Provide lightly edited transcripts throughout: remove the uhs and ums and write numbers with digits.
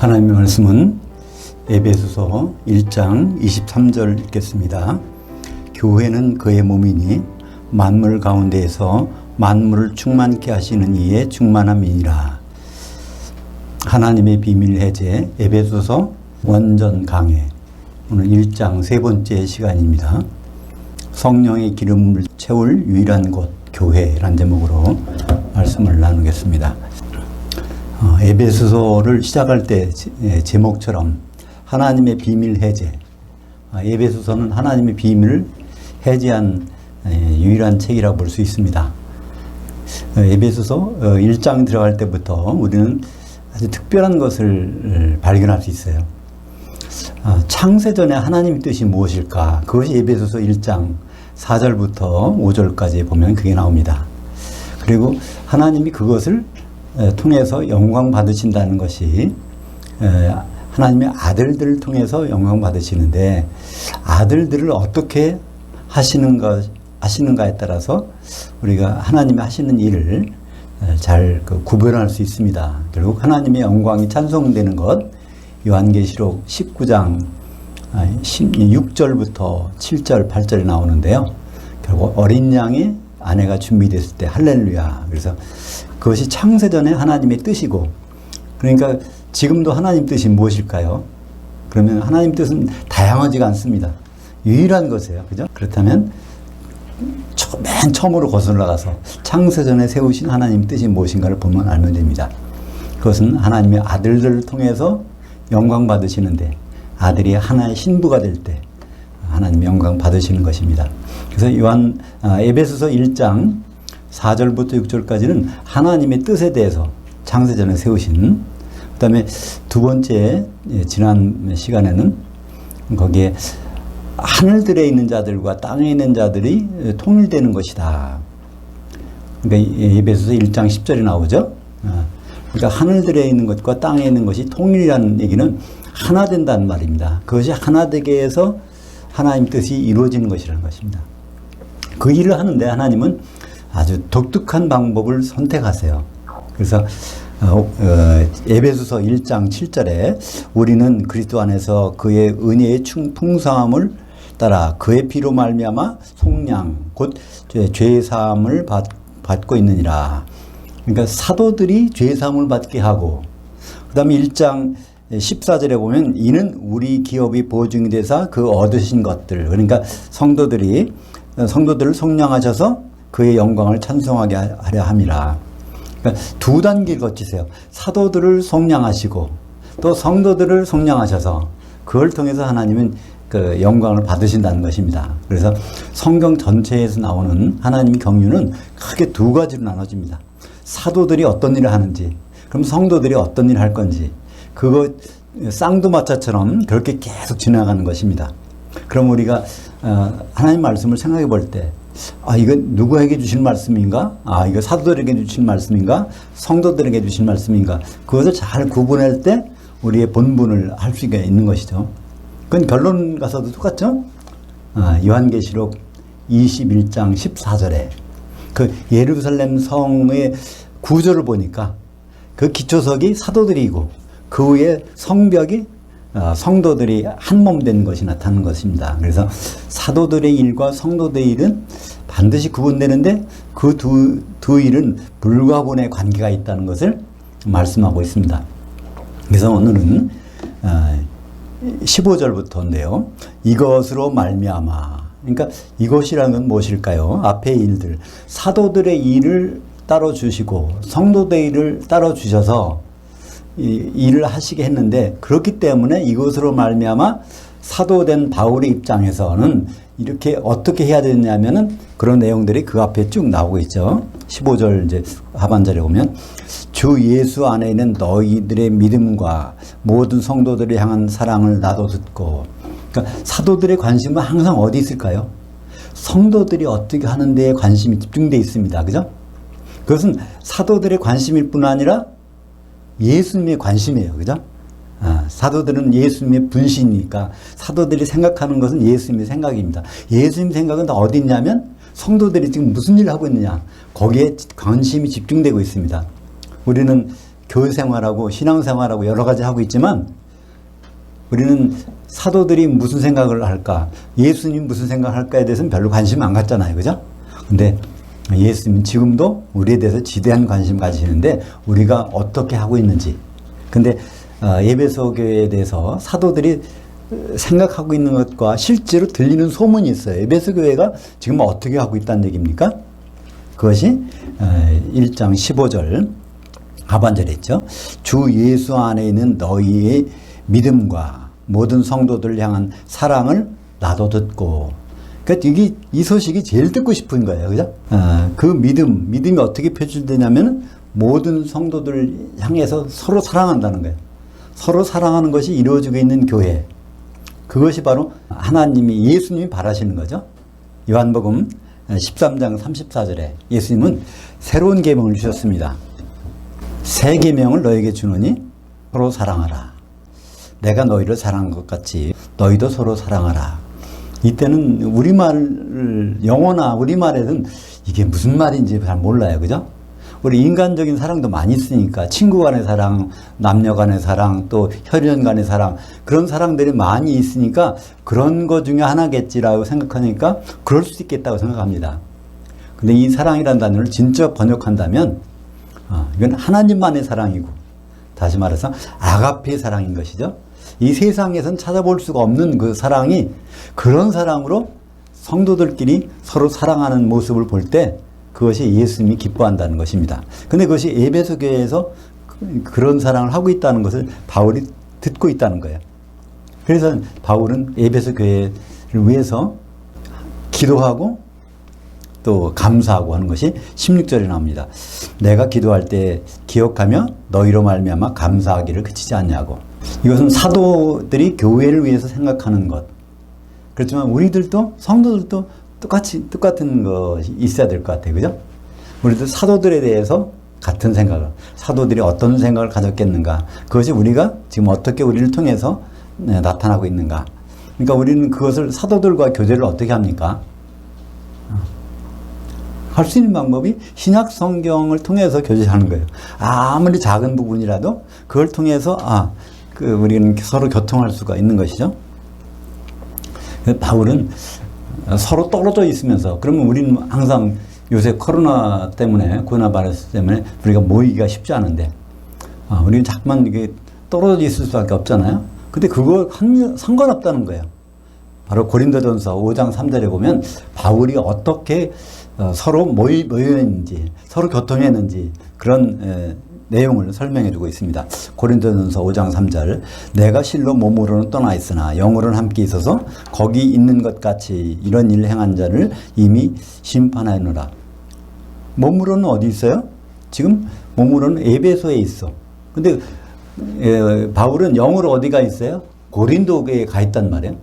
하나님의 말씀은 에베소서 1장 23절 읽겠습니다. 교회는 그의 몸이니 만물 가운데에서 만물을 충만케 하시는 이의 충만함이니라. 하나님의 비밀 해제 에베소서 원전 강해, 오늘 1장 세 번째 시간입니다. 성령의 기름을 채울 유일한 곳 교회라는 제목으로 말씀을 나누겠습니다. 에베소서를 시작할 때 제목처럼 하나님의 비밀 해제, 에베소서는 하나님의 비밀을 해제한 유일한 책이라고 볼 수 있습니다. 에베소서 1장 들어갈 때부터 우리는 아주 특별한 것을 발견할 수 있어요. 창세전에 하나님의 뜻이 무엇일까? 그것이 에베소서 1장 4절부터 5절까지 보면 그게 나옵니다. 그리고 하나님이 그것을 통해서 영광 받으신다는 것이 하나님의 아들들을 통해서 영광 받으시는데, 아들들을 어떻게 하시는가에 따라서 우리가 하나님이 하시는 일을 잘 구별할 수 있습니다. 결국 하나님의 영광이 찬송되는 것, 요한계시록 19장 6절부터 7절, 8절에 나오는데요. 결국 어린 양의 아내가 준비됐을 때 할렐루야. 그래서 그것이 창세전에 하나님의 뜻이고, 그러니까 지금도 하나님 뜻이 무엇일까요? 그러면 하나님 뜻은 다양하지가 않습니다. 유일한 것이에요. 그죠? 그렇다면 맨 처음으로 거슬러 나가서 창세전에 세우신 하나님 뜻이 무엇인가를 보면 알면 됩니다. 그것은 하나님의 아들들을 통해서 영광 받으시는데, 아들이 하나의 신부가 될 때 하나님의 영광 받으시는 것입니다. 그래서 에베소서 1장 4절부터 6절까지는 하나님의 뜻에 대해서 창세전에 세우신, 그 다음에 두 번째 지난 시간에는 거기에 하늘들에 있는 자들과 땅에 있는 자들이 통일되는 것이다. 그러니까 에베소서 1장 10절이 나오죠. 그러니까 하늘들에 있는 것과 땅에 있는 것이 통일이라는 얘기는 하나 된다는 말입니다. 그것이 하나 되게 해서 하나님 뜻이 이루어지는 것이라는 것입니다. 그 일을 하는데 하나님은 아주 독특한 방법을 선택하세요. 그래서 에베소서 1장 7절에 우리는 그리스도 안에서 그의 은혜의 풍성함을 따라 그의 피로 말미암아 속량 곧 죄 사함을 받고 있느니라. 그러니까 사도들이 죄 사함을 받게 하고, 그 다음에 1장 14절에 보면 이는 우리 기업이 보증이 되사 그 얻으신 것들, 그러니까 성도들을 속량하셔서 그의 영광을 찬송하게 하려 함이라. 그러니까 두 단계를 거치세요. 사도들을 속량하시고 또 성도들을 속량하셔서 그걸 통해서 하나님은 그 영광을 받으신다는 것입니다. 그래서 성경 전체에서 나오는 하나님의 경륜은 크게 두 가지로 나눠집니다. 사도들이 어떤 일을 하는지, 그럼 성도들이 어떤 일을 할 건지, 그거 쌍두마차처럼 그렇게 계속 지나가는 것입니다. 그럼 우리가 하나님 말씀을 생각해 볼 때, 이거 누구에게 주실 말씀인가? 이거 사도들에게 주실 말씀인가? 성도들에게 주실 말씀인가? 그것을 잘 구분할 때 우리의 본분을 할 수가 있는 것이죠. 그건 결론 가서도 똑같죠? 요한계시록 21장 14절에 그 예루살렘 성의 구조를 보니까 그 기초석이 사도들이고 그 위에 성벽이 성도들이 한 몸 된 것이 나타나는 것입니다. 그래서 사도들의 일과 성도들의 일은 반드시 구분되는데 그 두 일은 불가분의 관계가 있다는 것을 말씀하고 있습니다. 그래서 오늘은 15절부터인데요. 이것으로 말미암아, 그러니까 이것이라는 건 무엇일까요? 앞의 일들, 사도들의 일을 따로 주시고 성도들의 일을 따로 주셔서 일을 하시게 했는데, 그렇기 때문에 이것으로 말미암아 사도된 바울의 입장에서는 이렇게 어떻게 해야 되냐면은 그런 내용들이 그 앞에 쭉 나오고 있죠. 15절 이제 하반절에 보면 주 예수 안에 있는 너희들의 믿음과 모든 성도들을 향한 사랑을 나도 듣고, 그러니까 사도들의 관심은 항상 어디 있을까요? 성도들이 어떻게 하는 데에 관심이 집중되어 있습니다. 그죠? 그것은 사도들의 관심일 뿐 아니라 예수님의 관심이에요. 그죠? 사도들은 예수님의 분신이니까 사도들이 생각하는 것은 예수님의 생각입니다. 예수님 생각은 다 어디 있냐면 성도들이 지금 무슨 일을 하고 있느냐, 거기에 관심이 집중되고 있습니다. 우리는 교회 생활하고 신앙 생활하고 여러 가지 하고 있지만 우리는 사도들이 무슨 생각을 할까, 예수님 무슨 생각을 할까에 대해서는 별로 관심 안 갖잖아요. 그죠? 근데 예수님은 지금도 우리에 대해서 지대한 관심 가지시는데 우리가 어떻게 하고 있는지. 근데 에베소 교회에 대해서 사도들이 생각하고 있는 것과 실제로 들리는 소문이 있어요. 에베소 교회가 지금 어떻게 하고 있다는 얘기입니까? 그것이 1장 15절 하반절에 있죠. 주 예수 안에 있는 너희의 믿음과 모든 성도들을 향한 사랑을 나도 듣고. 그러니까 이 소식이 제일 듣고 싶은 거예요. 그죠? 그 믿음이 어떻게 표출되냐면 모든 성도들을 향해서 서로 사랑한다는 거예요. 서로 사랑하는 것이 이루어지고 있는 교회. 그것이 바로 하나님이, 예수님이 바라시는 거죠. 요한복음 13장 34절에 예수님은 새로운 계명을 주셨습니다. 새 계명을 너에게 주노니 서로 사랑하라. 내가 너희를 사랑한 것 같이 너희도 서로 사랑하라. 이때는 우리말, 영어나 우리말에는 이게 무슨 말인지 잘 몰라요. 그죠? 우리 인간적인 사랑도 많이 있으니까 친구 간의 사랑, 남녀 간의 사랑, 또 혈연 간의 사랑, 그런 사랑들이 많이 있으니까 그런 거 중에 하나겠지라고 생각하니까 그럴 수 있겠다고 생각합니다. 근데 이 사랑이라는 단어를 진짜 번역한다면 이건 하나님만의 사랑이고, 다시 말해서 아가페 사랑인 것이죠. 이 세상에선 찾아볼 수가 없는 그 사랑이, 그런 사랑으로 성도들끼리 서로 사랑하는 모습을 볼 때 그것이 예수님이 기뻐한다는 것입니다. 근데 그것이 에베소 교회에서 그런 사랑을 하고 있다는 것을 바울이 듣고 있다는 거예요. 그래서 바울은 에베소 교회를 위해서 기도하고 또 감사하고 하는 것이 16절에 나옵니다. 내가 기도할 때 기억하며 너희로 말미암아 감사하기를 그치지 않냐고. 이것은 사도들이 교회를 위해서 생각하는 것. 그렇지만 우리들도, 성도들도 똑같은 것이 있어야 될 것 같아요. 그죠? 우리도 사도들에 대해서 같은 생각을, 사도들이 어떤 생각을 가졌겠는가, 그것이 우리가 지금 어떻게 우리를 통해서 나타나고 있는가. 그러니까 우리는 그것을, 사도들과 교제를 어떻게 합니까? 할 수 있는 방법이 신약 성경을 통해서 교제하는 거예요. 아무리 작은 부분이라도 그걸 통해서 우리는 서로 교통할 수가 있는 것이죠. 바울은 서로 떨어져 있으면서, 그러면 우리는 항상 요새 코로나 바이러스 때문에 우리가 모이기가 쉽지 않은데, 우리는 자꾸만 이게 떨어져 있을 수밖에 없잖아요. 근데 그거 상관없다는 거예요. 바로 고린도전서 5장 3절에 보면 바울이 어떻게 서로 모여있는지, 서로 교통했는지 그런 내용을 설명해 주고 있습니다. 고린도전서 5장 3절, 내가 실로 몸으로는 떠나 있으나 영으로는 함께 있어서 거기 있는 것 같이 이런 일을 행한 자를 이미 심판하였노라. 몸으로는 어디 있어요? 지금 몸으로는 에베소에 있어. 근데 바울은 영으로 어디가 있어요? 고린도교에 가 있단 말이에요.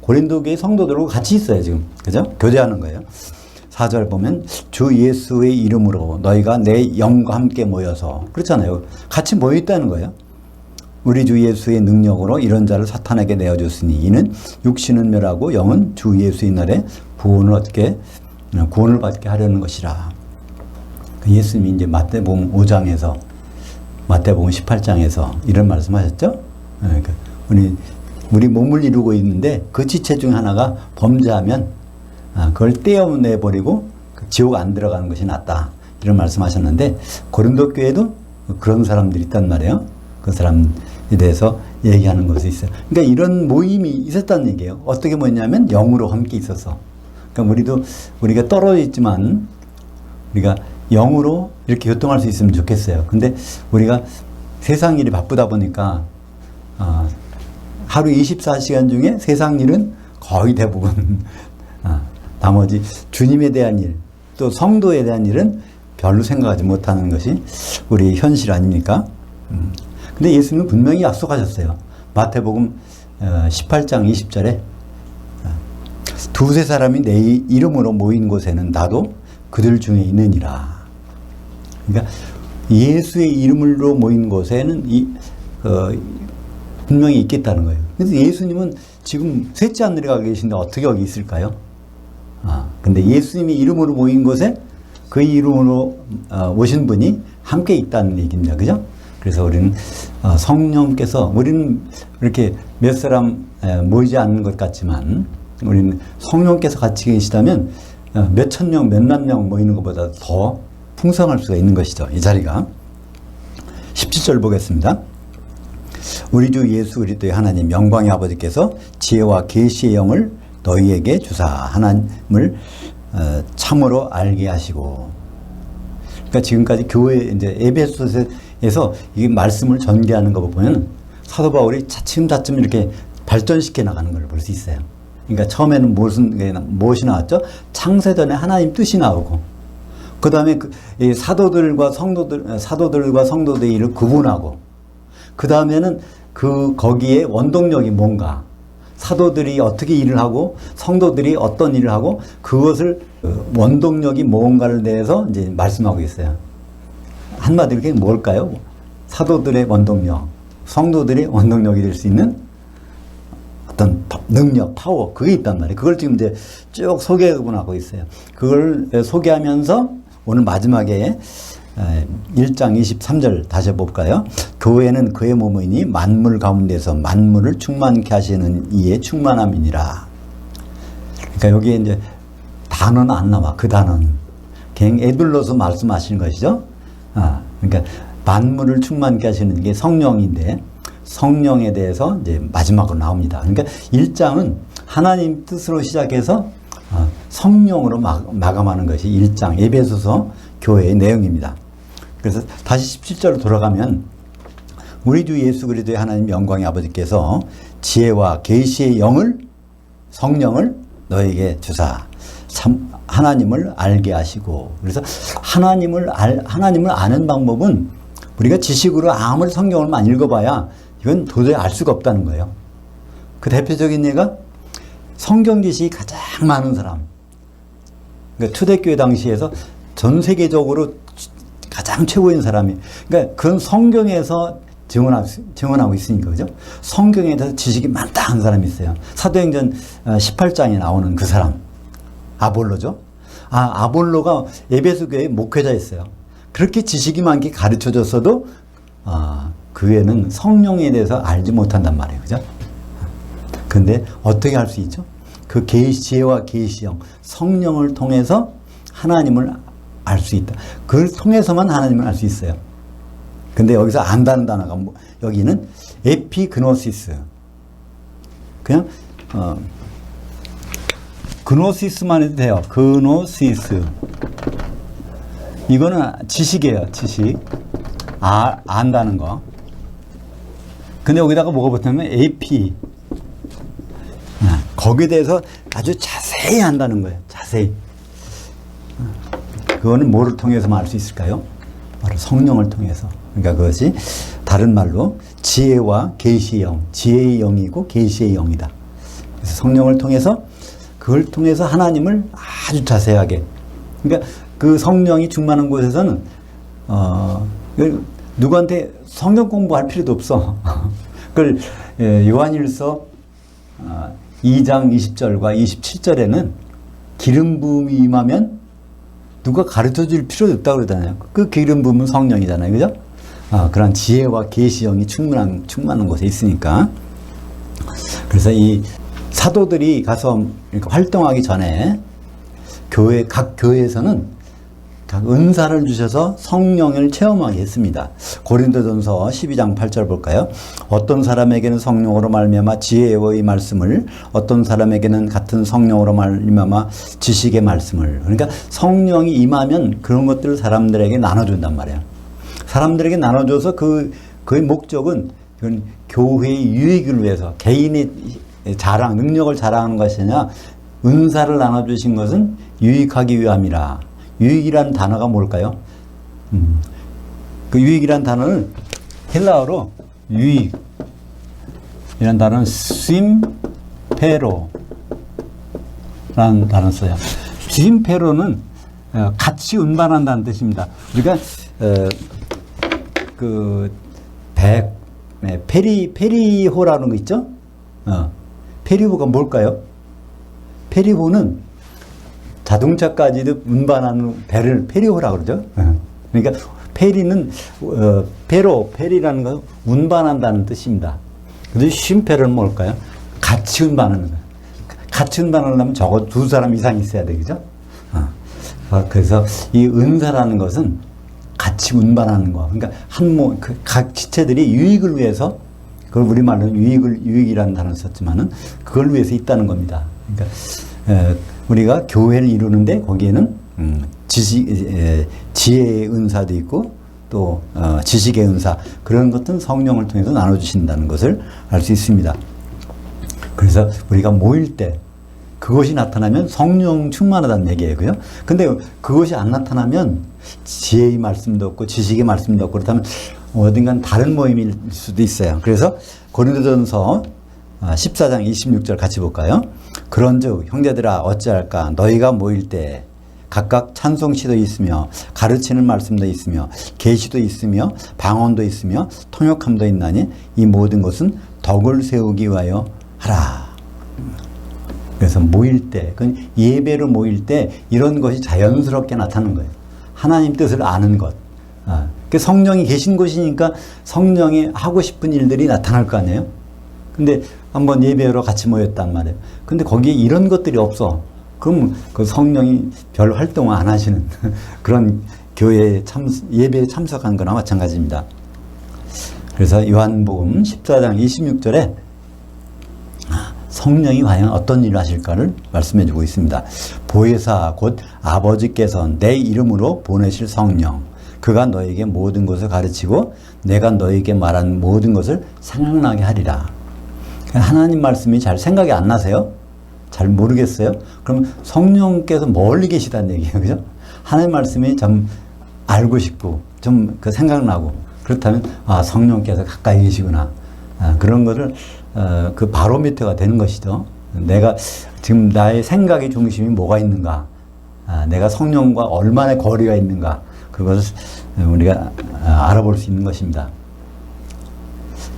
고린도교의 성도들하고 같이 있어요 지금. 그죠? 교제하는 거예요. 4절 보면 주 예수의 이름으로 너희가 내 영과 함께 모여서, 그렇잖아요. 같이 모여있다는 거예요. 우리 주 예수의 능력으로 이런 자를 사탄에게 내어줬으니 이는 육신은 멸하고 영은 주 예수의 날에 구원을 받게 하려는 것이라. 예수님이 이제 마태복음 5장에서, 마태복음 18장에서 이런 말씀하셨죠. 그러니까 우리 몸을 이루고 있는데 그 지체 중 하나가 범죄하면 그걸 떼어내버리고 지옥 안 들어가는 것이 낫다, 이런 말씀하셨는데, 고린도 교회도 그런 사람들이 있단 말이에요. 그 사람에 대해서 얘기하는 것이 있어요. 그러니까 이런 모임이 있었다는 얘기예요. 어떻게 모였냐면 영으로 함께 있어서. 그러니까 우리가 떨어져 있지만 우리가 영으로 이렇게 교통할 수 있으면 좋겠어요. 근데 우리가 세상 일이 바쁘다 보니까 하루 24시간 중에 세상 일은 거의 대부분 나머지 주님에 대한 일, 또 성도에 대한 일은 별로 생각하지 못하는 것이 우리 현실 아닙니까? 근데 예수님은 분명히 약속하셨어요. 마태복음 18장 20절에 두세 사람이 내 이름으로 모인 곳에는 나도 그들 중에 있느니라. 그러니까 예수의 이름으로 모인 곳에는 분명히 있겠다는 거예요. 그래서 예수님은 지금 셋째 하늘에 가 계신데 어떻게 여기 있을까요? 근데 예수님이 이름으로 모인 곳에 그 이름으로 오신 분이 함께 있다는 얘기입니다. 그죠? 그래서 우리는 성령께서 우리는 이렇게 몇 사람 모이지 않는 것 같지만 우리는 성령께서 같이 계시다면 몇 천 명, 몇만 명 모이는 것보다 더 풍성할 수가 있는 것이죠. 이 자리가. 17절 보겠습니다. 우리 주 예수 그리스도의 하나님 영광의 아버지께서 지혜와 계시의 영을 너희에게 주사 하나님을 참으로 알게 하시고. 그러니까 지금까지 교회 이제 에베소서에서 이 말씀을 전개하는 거 보면 사도 바울이 차츰차츰 이렇게 발전시켜 나가는 걸 볼 수 있어요. 그러니까 처음에는 무엇이 나왔죠? 창세전에 하나님 뜻이 나오고, 그 다음에 사도들과 성도들의 일을 구분하고, 그 다음에는 거기에 원동력이 뭔가, 사도들이 어떻게 일을 하고 성도들이 어떤 일을 하고 그것을 원동력이 뭔가를 대해서 이제 말씀하고 있어요. 한마디로 그게 뭘까요? 사도들의 원동력, 성도들의 원동력이 될 수 있는 어떤 능력, 파워, 그게 있단 말이에요. 그걸 지금 이제 쭉 소개하고 있어요. 그걸 소개하면서 오늘 마지막에 1장 23절 다시 볼까요? 교회는 그의 몸이니 만물 가운데서 만물을 충만케 하시는 이의 충만함이니라. 그러니까 여기에 이제 단어는 안 나와. 그 단어는 그냥 에둘러서 말씀하시는 것이죠. 그러니까 만물을 충만케 하시는 게 성령인데 성령에 대해서 이제 마지막으로 나옵니다. 그러니까 1장은 하나님 뜻으로 시작해서 성령으로 마감하는 것이 1장 에베소서 교회의 내용입니다. 그래서 다시 17절로 돌아가면 우리 주 예수 그리스도의 하나님 영광의 아버지께서 지혜와 계시의 영을 성령을 너에게 주사 참 하나님을 알게 하시고. 그래서 하나님을 아는 방법은 우리가 지식으로 아무리 성경을만 읽어봐야 이건 도저히 알 수가 없다는 거예요. 그 대표적인 예가 성경 지식이 가장 많은 사람. 그러니까 초대교회 당시에서 전 세계적으로 가장 최고인 사람이, 그러니까 그런 성경에서 증언하고 있으니까, 그죠? 성경에 대해서 지식이 많다 하는 사람이 있어요. 사도행전 18장에 나오는 그 사람, 아볼로죠? 아볼로가 에베소 교회의 목회자였어요. 그렇게 지식이 많게 가르쳐 줬어도, 그 애는 성령에 대해서 알지 못한단 말이에요. 그죠? 근데 어떻게 할 수 있죠? 그 지혜와 계시형, 성령을 통해서 하나님을 알 수 있다. 그걸 통해서만 하나님을 알 수 있어요. 근데 여기서 안다는 단어가 여기는 에피그노시스. 그냥 그노시스만 해도 돼요. 그노시스. 이거는 지식이에요. 지식. 안다는 거. 근데 여기다가 뭐가 붙으면 에피. 거기에 대해서 아주 자세히 안다는 거예요. 자세히. 그거는 뭐를 통해서만 알 수 있을까요? 바로 성령을 통해서. 그러니까 그것이 다른 말로 지혜와 계시의 영, 지혜의 영이고 계시의 영이다. 그래서 성령을 통해서 그걸 통해서 하나님을 아주 자세하게. 그러니까 그 성령이 충만한 곳에서는 누구한테 성경 공부할 필요도 없어. 그걸 요한일서 2장 20절과 27절에는 기름 부음이 임하면 누가 가르쳐 줄 필요도 없다고 그러잖아요. 그 기름 부음은 성령이잖아요. 그죠? 그런 지혜와 계시형이 충만한 곳에 있으니까. 그래서 이 사도들이 가서 활동하기 전에 각 교회에서는 각 은사를 주셔서 성령을 체험하게 했습니다. 고린도전서 12장 8절 볼까요? 어떤 사람에게는 성령으로 말미암아 지혜의 말씀을, 어떤 사람에게는 같은 성령으로 말미암아 지식의 말씀을. 그러니까 성령이 임하면 그런 것들을 사람들에게 나눠준단 말이에요. 사람들에게 나눠줘서 그의 목적은 교회의 유익을 위해서 개인의 자랑, 능력을 자랑하는 것이 아니라 은사를 나눠주신 것은 유익하기 위함이라. 유익이라는 단어가 뭘까요? 그 유익이라는 단어는 헬라어로 유익이라는 단어는 심페로라는 단어를 써요. 심페로는 같이 운반한다는 뜻입니다. 우리가 페리호라는 거 있죠? 페리호가 뭘까요? 페리호는 자동차까지도 운반하는 배를 페리호라고 그러죠. 그러니까 페리는 페리라는 건 운반한다는 뜻입니다. 그래서 쉼페는 뭘까요? 같이 운반하는 거예요. 같이 운반하려면 적어도 2사람 이상 있어야 되겠죠? 그래서 이 은사라는 것은 같이 운반하는 거. 그러니까 각 지체들이 유익을 위해서, 그걸 우리말로는 유익이라는 단어를 썼지만은 그걸 위해서 있다는 겁니다. 그러니까 우리가 교회를 이루는데 거기에는 지혜의 은사도 있고 또 지식의 은사, 그런 것들은 성령을 통해서 나눠주신다는 것을 알 수 있습니다. 그래서 우리가 모일 때 그것이 나타나면 성령 충만하다는 얘기예요. 그죠? 근데 그것이 안 나타나면 지혜의 말씀도 없고 지식의 말씀도 없고, 그렇다면 어딘간 다른 모임일 수도 있어요. 그래서 고린도전서 14장 26절 같이 볼까요? 그런즉 형제들아 어찌할까, 너희가 모일 때 각각 찬송시도 있으며 가르치는 말씀도 있으며 계시도 있으며 방언도 있으며 통역함도 있나니 이 모든 것은 덕을 세우기 위하여 하라. 그래서 모일 때, 예배로 모일 때 이런 것이 자연스럽게 나타나는 거예요. 하나님 뜻을 아는 것. 성령이 계신 곳이니까 성령이 하고 싶은 일들이 나타날 거 아니에요? 근데 한번 예배로 같이 모였단 말이에요. 근데 거기에 이런 것들이 없어. 그럼 그 성령이 별 활동을 안 하시는 그런 교회에 예배에 참석한 거나 마찬가지입니다. 그래서 요한복음 14장 26절에 성령이 과연 어떤 일을 하실까를 말씀해 주고 있습니다. 보혜사 곧 아버지께서 내 이름으로 보내실 성령, 그가 너에게 모든 것을 가르치고 내가 너에게 말한 모든 것을 생각나게 하리라. 하나님 말씀이 잘 생각이 안 나세요? 잘 모르겠어요? 그럼 성령께서 멀리 계시다는 얘기예요. 그죠? 하나님 말씀이 좀 알고 싶고 좀 그 생각나고, 그렇다면 성령께서 가까이 계시구나. 그런 거를 그 바로미터가 되는 것이죠. 내가 지금 나의 생각의 중심이 뭐가 있는가, 내가 성령과 얼마나 거리가 있는가, 그것을 우리가 알아볼 수 있는 것입니다.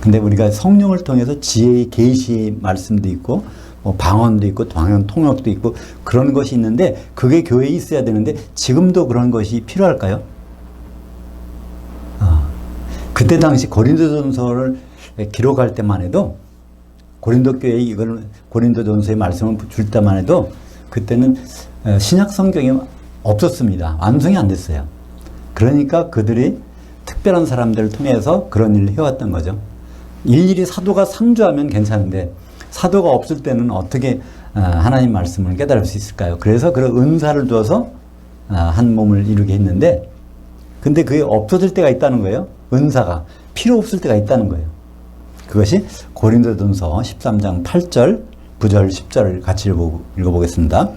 근데 우리가 성령을 통해서 지혜의 계시의 말씀도 있고 방언도 있고 방언 통역도 있고 그런 것이 있는데, 그게 교회에 있어야 되는데 지금도 그런 것이 필요할까요? 그때 당시 고린도전서를 기록할 때만 해도, 고린도 교회에 이걸 고린도전서의 말씀을 줄 때만 해도 그때는 신약 성경이 없었습니다. 완성이 안 됐어요. 그러니까 그들이 특별한 사람들을 통해서 그런 일을 해왔던 거죠. 일일이 사도가 상주하면 괜찮은데 사도가 없을 때는 어떻게 하나님 말씀을 깨달을 수 있을까요? 그래서 그런 은사를 두어서 한 몸을 이루게 했는데, 근데 그게 없어질 때가 있다는 거예요. 은사가 필요 없을 때가 있다는 거예요. 그것이 고린도전서 13장 8절, 9절, 10절을 같이 읽어보겠습니다.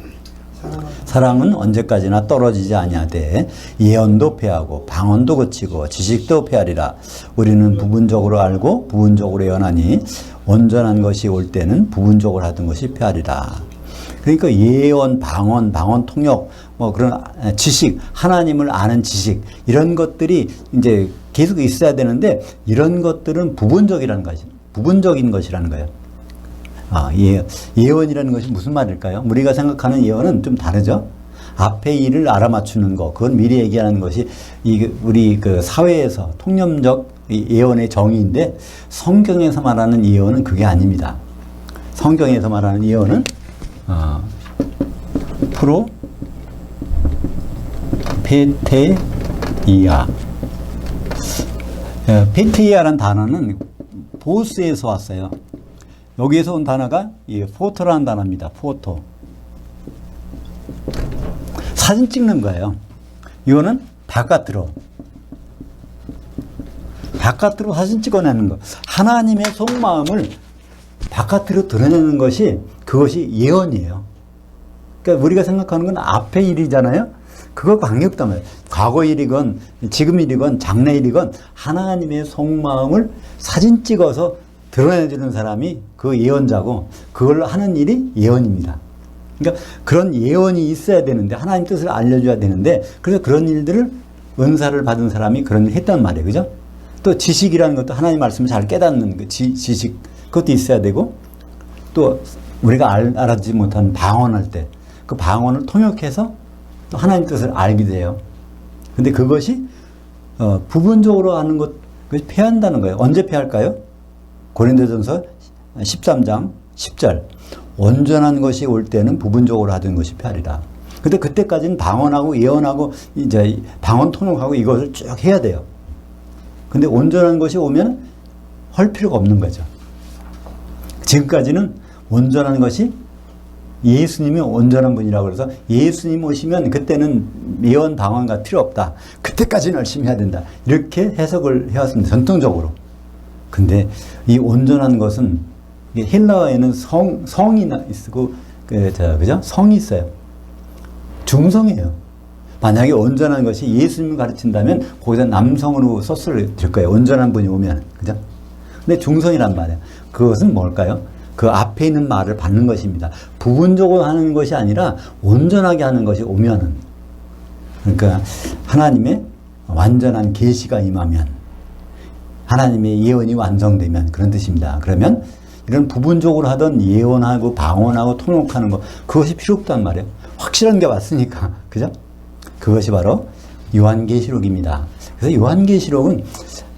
사랑은 언제까지나 떨어지지 아니하되 예언도 패하고 방언도 그치고 지식도 패하리라. 우리는 부분적으로 알고 부분적으로 예언하니 온전한 것이 올 때는 부분적으로 하던 것이 패하리라. 그러니까 예언, 방언 통역, 그런 지식, 하나님을 아는 지식, 이런 것들이 이제 계속 있어야 되는데, 이런 것들은 부분적인 것이라는 거예요. 예언이라는 것이 무슨 말일까요? 우리가 생각하는 예언은 좀 다르죠? 앞에 일을 알아맞추는 거, 그건 미리 얘기하는 것이 우리 그 사회에서 통념적 예언의 정의인데, 성경에서 말하는 예언은 그게 아닙니다. 성경에서 말하는 예언은 페테이아. 페테이아라는 단어는 보스에서 왔어요. 여기에서 온 단어가 포토라는 단어입니다. 포토. 사진 찍는 거예요. 이거는 바깥으로 사진 찍어내는 거. 하나님의 속마음을 바깥으로 드러내는 것이, 그것이 예언이에요. 그러니까 우리가 생각하는 건 앞의 일이잖아요. 그거 관계없단 말이에요. 과거 일이건 지금 일이건 장래 일이건 하나님의 속마음을 사진 찍어서 드러내주는 사람이 그 예언자고, 그걸 하는 일이 예언입니다. 그러니까 그런 예언이 있어야 되는데, 하나님 뜻을 알려줘야 되는데, 그래서 그런 일들을 은사를 받은 사람이 그런 일 했단 말이에요. 그죠? 또 지식이라는 것도 하나님 말씀을 잘 깨닫는 그 지식, 그것도 있어야 되고, 또 우리가 알아듣지 못한 방언할 때 그 방언을 통역해서 또 하나님 뜻을 알게 돼요. 근데 그것이 부분적으로 하는 것, 그것이 패한다는 거예요. 언제 패할까요? 고린도전서 13장 10절. 온전한 것이 올 때는 부분적으로 하던 것이 패하리라. 근데 그때까지는 방언하고 예언하고 이제 방언 통역하고 이것을 쭉 해야 돼요. 근데 온전한 것이 오면 할 필요가 없는 거죠. 지금까지는 온전한 것이 예수님이 온전한 분이라고 그래서 예수님 오시면 그때는 예언 방언가 필요 없다. 그때까지는 열심히 해야 된다. 이렇게 해석을 해왔습니다. 전통적으로. 근데 이 온전한 것은 헬라어에는 성이 있고 그죠? 성이 있어요. 중성이에요. 만약에 온전한 것이 예수님을 가르친다면 거기다 남성으로 소스를 들 거예요. 온전한 분이 오면. 그죠? 근데 중성이란 말이에요. 그것은 뭘까요? 그 앞에 있는 말을 받는 것입니다. 부분적으로 하는 것이 아니라 온전하게 하는 것이 오면은. 그러니까 하나님의 완전한 계시가 임하면, 하나님의 예언이 완성되면 그런 뜻입니다. 그러면 이런 부분적으로 하던 예언하고 방언하고 통역하는 거, 그것이 필요 없단 말이에요. 확실한 게 왔으니까. 그죠? 그것이 바로 요한계시록입니다. 그래서 요한계시록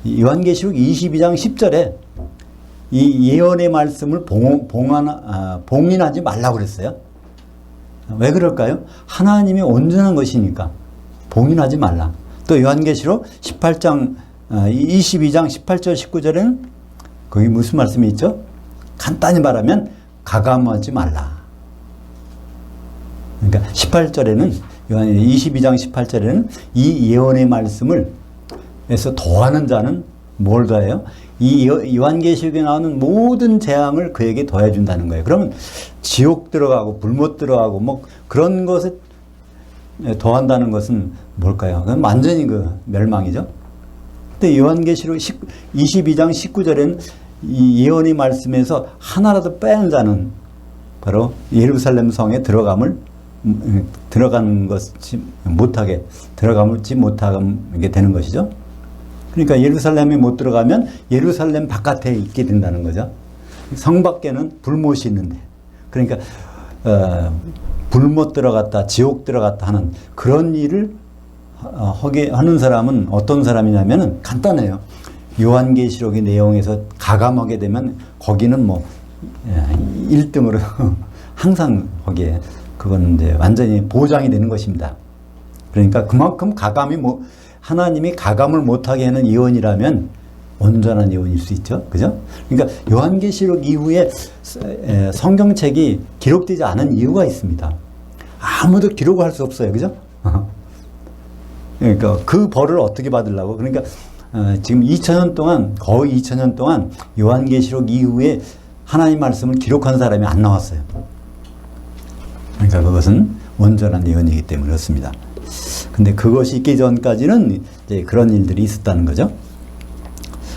22장 10절에 이 예언의 말씀을 봉인하지 말라고 그랬어요. 왜 그럴까요? 하나님이 온전한 것이니까 봉인하지 말라. 또 요한계시록 22장 18절 19절에는 거기 무슨 말씀이 있죠? 간단히 말하면 가감하지 말라. 그러니까 18절에는 22장 18절에는 이 예언의 말씀을 해서 더하는 자는 뭘 더해요? 이 요한계시록에 나오는 모든 재앙을 그에게 더해준다는 거예요. 그러면 지옥 들어가고 불못 들어가고 뭐 그런 것에 더한다는 것은 뭘까요? 그건 완전히 그 멸망이죠. 근데 요한계시록 22장 19절에는 이 예언의 말씀에서 하나라도 빼는 자는 바로 예루살렘 성에 들어가는 것이 들어가지 못하게 되는 것이죠. 그러니까 예루살렘에 못 들어가면 예루살렘 바깥에 있게 된다는 거죠. 성 밖에는 불못이 있는데, 그러니까 불못 들어갔다 지옥 들어갔다 하는 그런 일을 하게 하는 사람은 어떤 사람이냐면은 간단해요. 요한계시록의 내용에서 가감하게 되면 거기는 뭐 1등으로 항상 거기에 그건 이제 완전히 보장이 되는 것입니다. 그러니까 그만큼 가감이 하나님이 가감을 못하게 하는 예언이라면 온전한 예언일 수 있죠. 그죠? 그러니까 요한계시록 이후에 성경책이 기록되지 않은 이유가 있습니다. 아무도 기록할 수 없어요. 그죠? 그러니까 그 벌을 어떻게 받으려고? 그러니까 지금 2000년 동안, 거의 2000년 동안 요한계시록 이후에 하나님 말씀을 기록한 사람이 안 나왔어요. 그러니까 그것은 온전한 예언이기 때문에 그렇습니다. 근데 그것이 있기 전까지는 이제 그런 일들이 있었다는 거죠.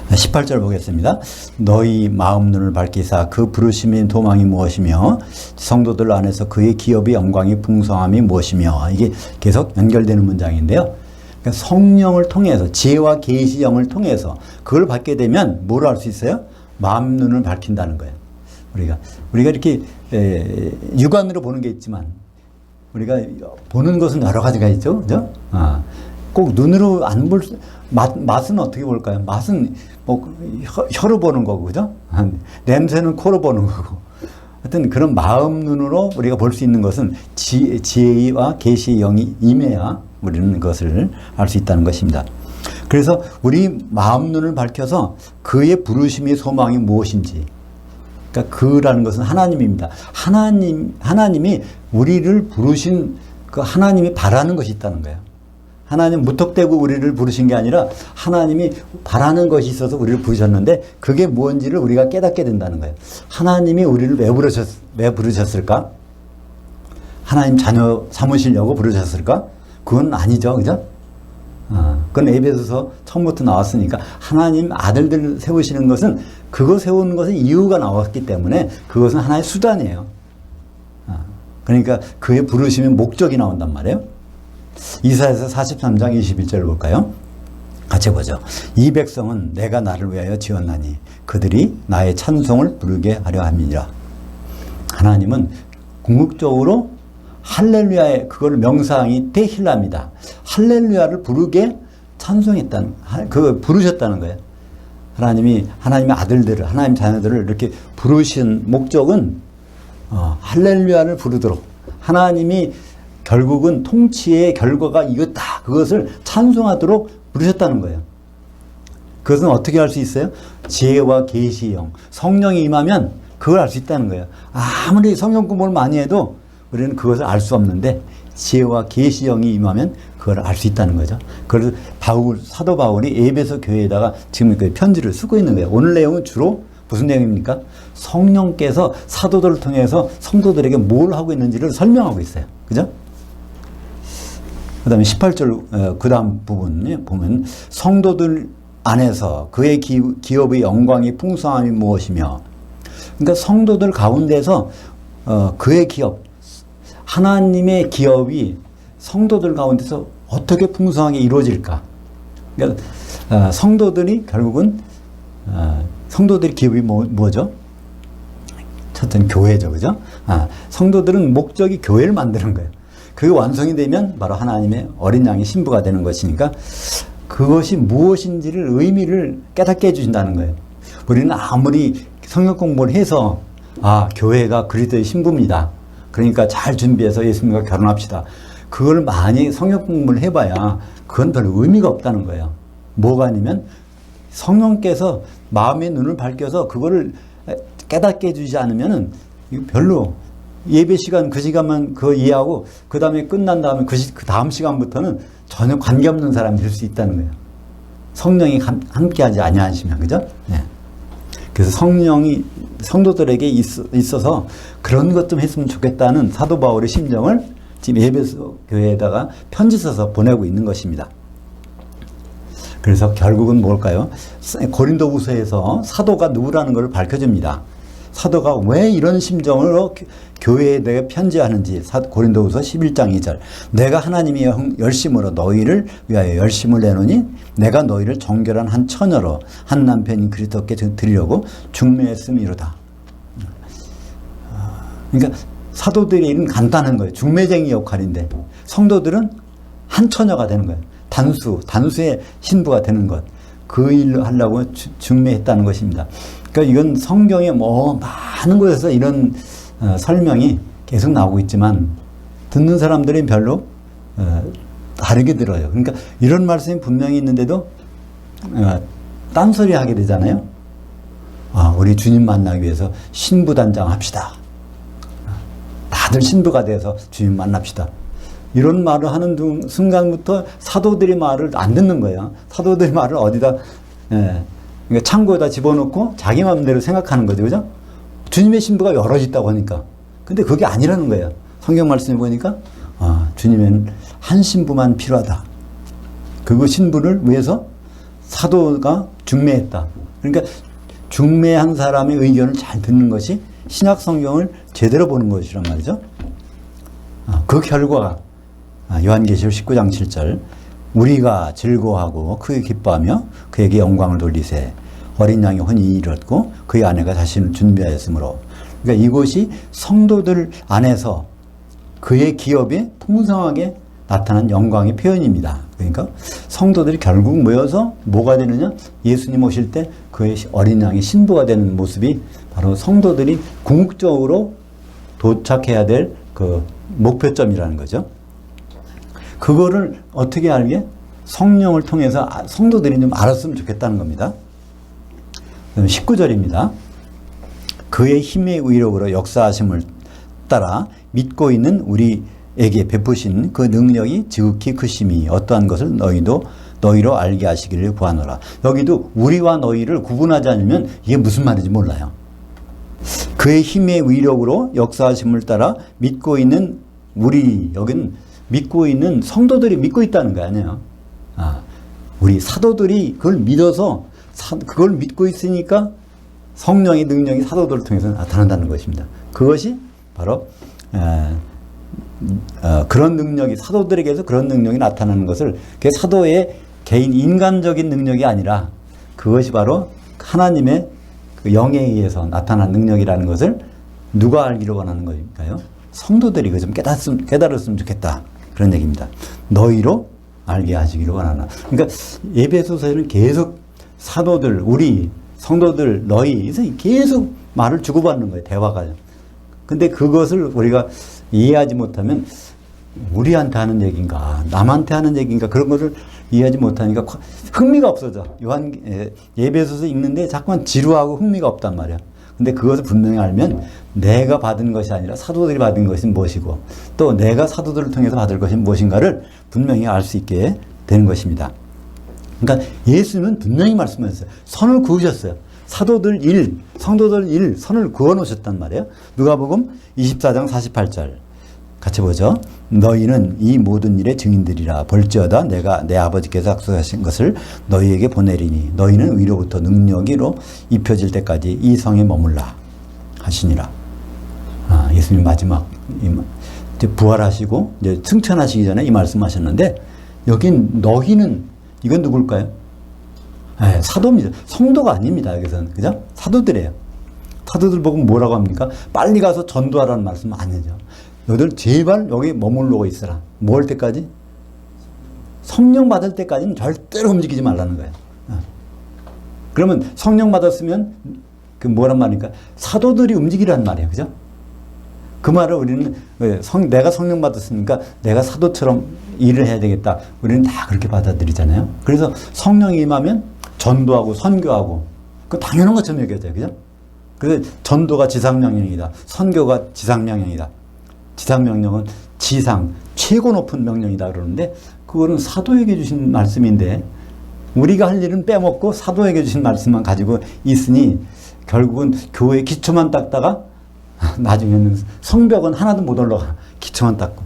18절 보겠습니다. 너희 마음 눈을 밝히사 그 부르심의 도망이 무엇이며 성도들 안에서 그의 기업의 영광이 풍성함이 무엇이며, 이게 계속 연결되는 문장인데요. 그러니까 성령을 통해서, 지혜와 계시 영을 통해서 그걸 받게 되면 뭘 할 수 있어요? 마음 눈을 밝힌다는 거예요. 우리가 이렇게 육안으로 보는 게 있지만 우리가 보는 것은 여러 가지가 있죠. 그죠? 꼭 눈으로 안 볼, 맛은 어떻게 볼까요? 맛은 뭐 혀로 보는 거고, 그죠? 냄새는 코로 보는 거고. 하여튼 그런 마음 눈으로 우리가 볼 수 있는 것은 지혜와 계시의 영이 임해야 우리는 그것을 알 수 있다는 것입니다. 그래서 우리 마음 눈을 밝혀서 그의 부르심의 소망이 무엇인지, 그러니까 그라는 것은 하나님입니다. 하나님이 우리를 부르신 그 하나님이 바라는 것이 있다는 거예요. 하나님 무턱대고 우리를 부르신 게 아니라 하나님이 바라는 것이 있어서 우리를 부르셨는데 그게 무엇인지를 우리가 깨닫게 된다는 거예요. 하나님이 우리를 왜 부르셨을까? 하나님 자녀 삼으시려고 부르셨을까? 그건 아니죠. 그죠? 그건 에베소서 처음부터 나왔으니까 하나님 아들들 세우시는 것은 그거 세우는 것은 이유가 나왔기 때문에 그것은 하나의 수단이에요. 그러니까 그의 부르심의 목적이 나온단 말이에요. 이사야서 43장 21절 볼까요? 같이 보죠. 이 백성은 내가 나를 위하여 지었나니 그들이 나의 찬송을 부르게 하려 함이니라. 하나님은 궁극적으로 할렐루야의 그걸 명사항이 테힐라입니다. 할렐루야를 부르게 찬송했다는, 부르셨다는 거예요. 하나님의 아들들을, 하나님 자녀들을 이렇게 부르신 목적은 할렐루야를 부르도록, 하나님이 결국은 통치의 결과가 이겼다, 그것을 찬송하도록 부르셨다는 거예요. 그것은 어떻게 할 수 있어요? 지혜와 계시의 영, 성령이 임하면 그걸 알 수 있다는 거예요. 아무리 성경 공부를 많이 해도 우리는 그것을 알 수 없는데 지혜와 계시의 영이 임하면 그걸 알 수 있다는 거죠. 그래서 사도 바울이 에베소 교회에다가 지금 그 편지를 쓰고 있는 거예요. 오늘 내용은 주로 무슨 내용입니까? 성령께서 사도들을 통해서 성도들에게 뭘 하고 있는지를 설명하고 있어요. 그죠? 그 다음에 18절 그 다음 부분에 보면 성도들 안에서 그의 기업의 영광이 풍성함이 무엇이며, 그러니까 성도들 가운데서 그의 기업, 하나님의 기업이 성도들 가운데서 어떻게 풍성하게 이루어질까. 그러니까 성도들이 결국은 성도들의 기업이 뭐죠? 첫째는 교회죠, 그죠? 성도들은 목적이 교회를 만드는 거예요. 그게 완성이 되면 바로 하나님의 어린 양의 신부가 되는 것이니까 그것이 무엇인지를 의미를 깨닫게 해주신다는 거예요. 우리는 아무리 성경 공부를 해서 교회가 그리스도의 신부입니다, 그러니까 잘 준비해서 예수님과 결혼합시다, 그걸 많이 성경 공부를 해봐야 그건 별로 의미가 없다는 거예요. 뭐가 아니면 성령께서 마음의 눈을 밝혀서 그거를 깨닫게 해주지 않으면은 별로, 예배 시간 그 시간만 그거 이해하고 그 다음에 끝난 다음에 그 다음 시간부터는 전혀 관계없는 사람이 될 수 있다는 거예요. 성령이 함께하지 아니하시면, 그죠? 네. 그래서 성령이 성도들에게 있어서 그런 것 좀 했으면 좋겠다는 사도 바울의 심정을 지금 에베소 교회에다가 편지 써서 보내고 있는 것입니다. 그래서 결국은 뭘까요? 고린도후서에서 사도가 누구라는 것을 밝혀줍니다. 사도가 왜 이런 심정으로 교회에 대해 편지하는지, 고린도후서 11장 2절. 내가 하나님의 열심으로 너희를 위하여 열심을 내노니 내가 너희를 정결한 한 처녀로 한 남편인 그리스도께 드리려고 중매했음이로다. 그러니까 사도들의 일은 간단한 거예요. 중매쟁이 역할인데 성도들은 한 처녀가 되는 거예요. 단수의 신부가 되는 것. 그 일을 하려고 중매했다는 것입니다. 그러니까 이건 성경에 많은 곳에서 이런 설명이 계속 나오고 있지만 듣는 사람들이 별로 다르게 들어요. 그러니까 이런 말씀이 분명히 있는데도 딴소리 하게 되잖아요. 우리 주님 만나기 위해서 신부단장 합시다. 다들 신부가 돼서 주님 만납시다. 이런 말을 하는 순간부터 사도들의 말을 안 듣는 거예요. 사도들의 말을 어디다 그러니까 창고에다 집어넣고 자기 마음대로 생각하는 거죠. 그죠? 주님의 신부가 여럿 있다고 하니까. 근데 그게 아니라는 거예요. 성경 말씀에 보니까 주님에는 한 신부만 필요하다. 그 신부를 위해서 사도가 중매했다. 그러니까 중매한 사람의 의견을 잘 듣는 것이 신약 성경을 제대로 보는 것이란 말이죠. 그 결과가 요한계시록 19장 7절 우리가 즐거워하고 크게 기뻐하며 그에게 영광을 돌리세. 어린 양이 혼이 이뤘고 그의 아내가 자신을 준비하였으므로. 그러니까 이것이 성도들 안에서 그의 기업이 풍성하게 나타난 영광의 표현입니다. 그러니까 성도들이 결국 모여서 뭐가 되느냐? 예수님 오실 때 그의 어린 양의 신부가 되는 모습이 바로 성도들이 궁극적으로 도착해야 될 그 목표점이라는 거죠. 그거를 어떻게 알게? 성령을 통해서 성도들이 좀 알았으면 좋겠다는 겁니다. 19절입니다. 그의 힘의 위력으로 역사하심을 따라 믿고 있는 우리에게 베푸신 그 능력이 지극히 크심이 어떠한 것을 너희로 알게 하시기를 구하노라. 여기도 우리와 너희를 구분하지 않으면 이게 무슨 말인지 몰라요. 그의 힘의 위력으로 역사하심을 따라 믿고 있는 우리, 여기는 믿고 있는 성도들이 믿고 있다는 거 아니에요. 우리 사도들이 그걸 믿어서 그걸 믿고 있으니까 성령의 능력이 사도들을 통해서 나타난다는 것입니다. 그것이 바로 그런 능력이 사도들에게서 그런 능력이 나타나는 것을, 그게 사도의 개인 인간적인 능력이 아니라 그것이 바로 하나님의 그 영에 의해서 나타난 능력이라는 것을 누가 알기를 원하는 것일까요? 성도들이 그 좀 깨달았으면 좋겠다. 그런 얘기입니다. 너희로 알게 하시기를 원하나. 그러니까 에베소서에는 계속 사도들, 우리 성도들, 너희 계속 말을 주고받는 거예요. 대화가. 근데 그것을 우리가 이해하지 못하면 우리한테 하는 얘기인가, 남한테 하는 얘기인가, 그런 것을 이해하지 못하니까 흥미가 없어져. 에베소서 읽는데 자꾸만 지루하고 흥미가 없단 말이야. 근데 그것을 분명히 알면 내가 받은 것이 아니라 사도들이 받은 것이 무엇이고 또 내가 사도들을 통해서 받을 것이 무엇인가를 분명히 알 수 있게 되는 것입니다. 그러니까 예수님은 분명히 말씀하셨어요. 선을 그으셨어요. 사도들 일, 성도들 일, 선을 그어 놓으셨단 말이에요. 누가복음 24장 48절 같이 보죠. 너희는 이 모든 일의 증인들이라. 볼지어다 내가 내 아버지께서 약속하신 것을 너희에게 보내리니 너희는 위로부터 능력으로 입혀질 때까지 이 성에 머물라 하시니라. 예수님 마지막 이제 부활하시고 이제 승천하시기 전에 이 말씀하셨는데 여긴 너희는 이건 누굴까요? 사도입니다. 성도가 아닙니다. 여기서는 그죠? 사도들이에요. 사도들 보고 뭐라고 합니까? 빨리 가서 전도하라는 말씀 아니죠. 너희들 제발 여기 머물러 있으라. 뭐 할 때까지? 성령 받을 때까지는 절대로 움직이지 말라는 거예요. 그러면 성령 받았으면 그 뭐란 말입니까? 사도들이 움직이란 말이에요. 그죠? 그 말을 우리는 내가 성령 받았으니까 내가 사도처럼 일을 해야 되겠다. 우리는 다 그렇게 받아들이잖아요. 그래서 성령이 임하면 전도하고 선교하고 그 당연한 것처럼 여겨져요. 그죠? 그래서 전도가 지상명령이다. 선교가 지상명령이다. 지상명령은 지상 최고 높은 명령이다 그러는데 그거는 사도에게 주신 말씀인데 우리가 할 일은 빼먹고 사도에게 주신 말씀만 가지고 있으니 결국은 교회 기초만 닦다가 나중에는 성벽은 하나도 못 올라가. 기초만 닦고.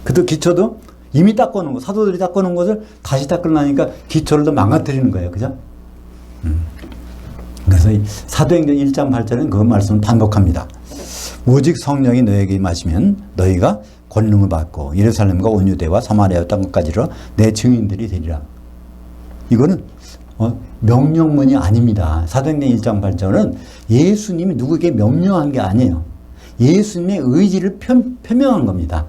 그것도 기초도 이미 닦아놓은 거, 사도들이 닦아놓은 것을 다시 닦으려니까 기초를 더 망가뜨리는 거예요. 그죠? 그래서 사도행전 1장 8절은 그 말씀을 반복합니다. 오직 성령이 너에게 임하시면 너희가 권능을 받고 예루살렘과 온 유대와 사마리아 땅끝까지로 내 증인들이 되리라. 이거는 명령문이 아닙니다. 사도행전 1장 8절은 예수님이 누구에게 명령한 게 아니에요. 예수님의 의지를 표명한 겁니다.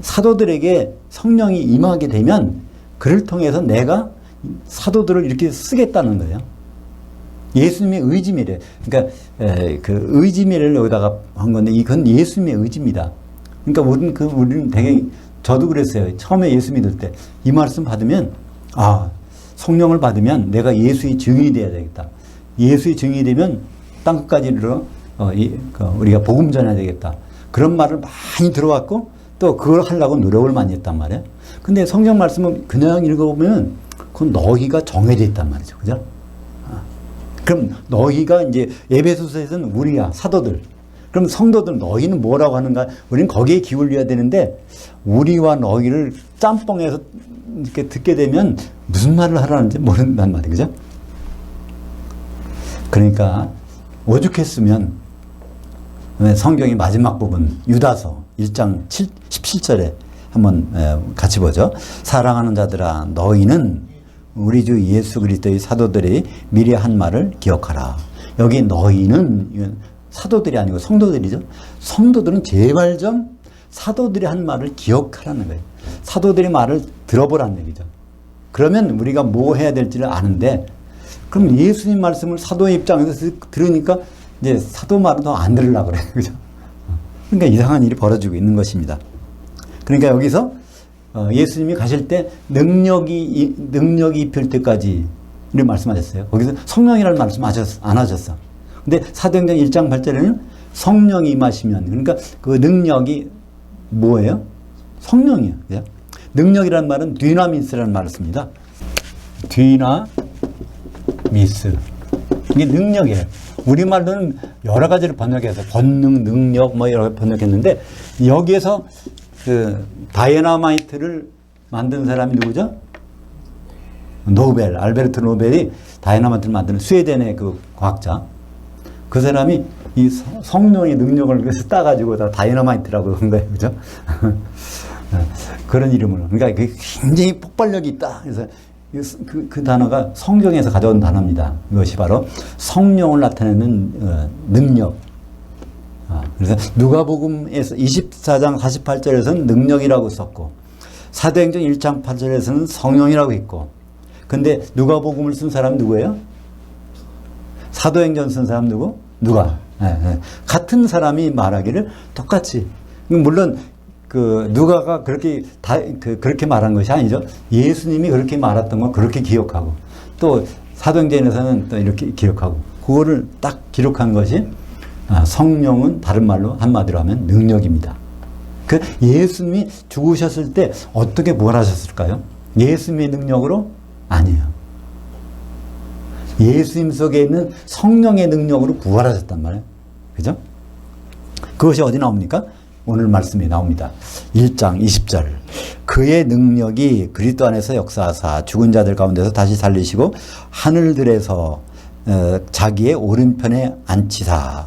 사도들에게 성령이 임하게 되면 그를 통해서 내가 사도들을 이렇게 쓰겠다는 거예요. 예수님의 의지미래. 그러니까 그 의지미래를 여기다가 한 건데 이건 예수님의 의지입니다. 그러니까 우리는 되게 저도 그랬어요. 처음에 예수 믿을 때 이 말씀 받으면 성령을 받으면 내가 예수의 증인이 돼야 되겠다. 예수의 증인이 되면 땅끝까지 이르러 우리가 복음 전해야 되겠다. 그런 말을 많이 들어왔고 또 그걸 하려고 노력을 많이 했단 말이에요. 근데 성경 말씀을 그냥 읽어보면 그건 너희가 정해져 있단 말이죠. 그죠? 그럼 너희가 이제 에베소서에서는 우리야, 사도들. 그럼 성도들 너희는 뭐라고 하는가? 우리는 거기에 기울여야 되는데 우리와 너희를 짬뽕해서 이렇게 듣게 되면 무슨 말을 하라는지 모른단 말이에요. 그죠? 그러니까 오죽했으면 성경의 마지막 부분 유다서 1장 17절에 한번 같이 보죠. 사랑하는 자들아 너희는 우리 주 예수 그리스도의 사도들이 미리 한 말을 기억하라. 여기 너희는 사도들이 아니고 성도들이죠. 성도들은 제발 좀 사도들이 한 말을 기억하라는 거예요. 사도들의 말을 들어보라는 얘기죠. 그러면 우리가 뭐 해야 될지를 아는데 그럼 예수님 말씀을 사도의 입장에서 들으니까 이제 사도 말은 더 안 들으려고 그래요. 그죠? 그러니까 이상한 일이 벌어지고 있는 것입니다. 그러니까 여기서 예수님이 가실 때 능력이 입힐 때까지 이렇게 말씀하셨어요. 거기서 성령이라는 말씀 안 하셨어. 근데 사도행전 1장 8절에는 성령이 임하시면 그러니까 그 능력이 뭐예요? 성령이에요. 그죠? 능력이라는 말은 디나미스라는 말을 씁니다. 디나미스. 이게 능력이에요. 우리말로는 여러 가지를 번역해서 권능, 능력 뭐 여러 번역했는데 여기에서 그 다이너마이트를 만든 사람이 누구죠? 알베르트 노벨이 다이너마이트를 만드는 스웨덴의 그 과학자. 그 사람이 이 성령의 능력을 그래서 따가지고 다 다이너마이트라고 한 거예요. 그죠? 그런 이름으로. 그러니까 굉장히 폭발력이 있다. 그래서 그 단어가 성경에서 가져온 단어입니다. 이것이 바로 성령을 나타내는 능력. 그래서 누가복음에서 24장 48절에서는 능력이라고 썼고 사도행전 1장 8절에서는 성령이라고 있고, 근데 누가복음을 쓴 사람 누구예요? 사도행전 쓴 사람 누구? 누가? 같은 사람이 말하기를 똑같이. 물론 그 누가가 그렇게 그렇게 말한 것이 아니죠. 예수님이 그렇게 말했던 건 그렇게 기억하고, 또 사도행전에서는 또 이렇게 기억하고, 그거를 딱 기록한 것이 성령은 다른 말로 한마디로 하면 능력입니다. 그 예수님이 죽으셨을 때 어떻게 부활하셨을까요? 예수님의 능력으로? 아니에요. 예수님 속에 있는 성령의 능력으로 부활하셨단 말이에요. 그죠? 그것이 어디 나옵니까? 오늘 말씀이 나옵니다. 1장 20절. 그의 능력이 그리스도 안에서 역사하사 죽은 자들 가운데서 다시 살리시고 하늘들에서 자기의 오른편에 앉히사.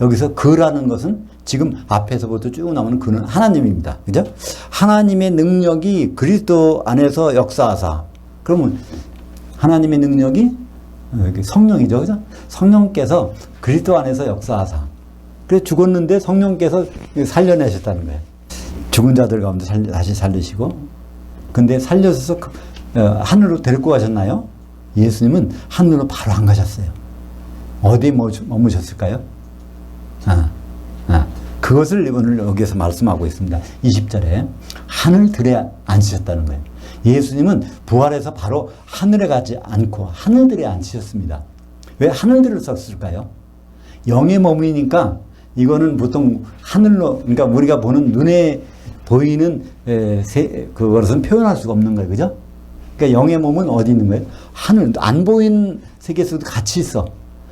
여기서 그라는 것은 지금 앞에서부터 쭉 나오는 그는 하나님입니다. 그죠? 하나님의 능력이 그리스도 안에서 역사하사. 그러면 하나님의 능력이 성령이죠. 그죠? 성령께서 그리스도 안에서 역사하사. 그래서 죽었는데 성령께서 살려내셨다는 거예요. 죽은 자들 가운데 다시 살리시고, 근데 살려서 하늘로 데리고 가셨나요? 예수님은 하늘로 바로 안 가셨어요. 어디에 머무셨을까요? 그것을 오늘 여기에서 말씀하고 있습니다. 20절에 하늘들에 앉으셨다는 거예요. 예수님은 부활해서 바로 하늘에 가지 않고 하늘들에 앉으셨습니다. 왜 하늘들을 썼을까요? 영에 머무니까 이거는 보통 하늘로, 그러니까 우리가 보는 눈에 보이는 그것은 표현할 수가 없는 거예요. 그죠? 그러니까 영의 몸은 어디 있는 거예요? 하늘, 안 보이는 세계에서도 같이 있어.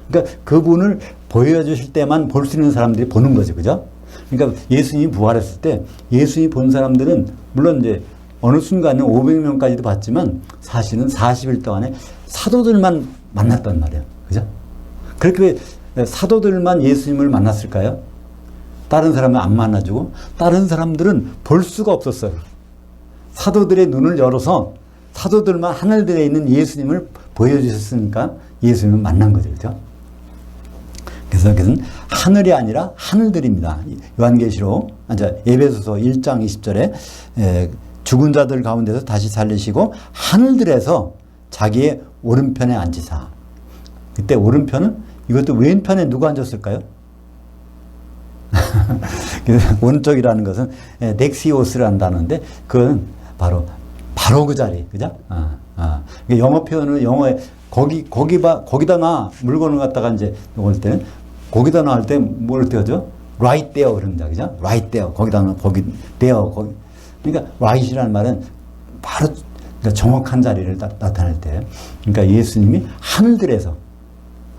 그러니까 그분을 보여주실 때만 볼 수 있는 사람들이 보는 거죠. 그죠? 그러니까 예수님이 부활했을 때 예수님이 본 사람들은 물론 이제 어느 순간에 500명까지도 봤지만 사실은 40일 동안에 사도들만 만났단 말이에요. 그죠? 그렇게 사도들만 예수님을 만났을까요? 다른 사람은 안 만나주고 다른 사람들은 볼 수가 없었어요. 사도들의 눈을 열어서 사도들만 하늘들에 있는 예수님을 보여주셨으니까 예수님을 만난 거죠. 그죠? 그래서 그것은 하늘이 아니라 하늘들입니다. 요한계시록, 에베소서 1장 20절에 죽은 자들 가운데서 다시 살리시고 하늘들에서 자기의 오른편에 앉으사. 그때 오른편은 이것도 왼편에 누가 앉았을까요? 오른쪽이라는 것은 넥시오스를 한다는데 그건 바로 그 자리, 그죠? 영어 표현은 영어에 거기다 놔 물건을 갖다가 이제 놓을 때는 거기다 놔 할 때 뭘 떼어죠? right there 그런다, 그죠? right there 거기다 놔 거기 there 거기. 그러니까 right이라는 말은 바로 정확한 자리를 나타낼 때, 그러니까 예수님이 하늘들에서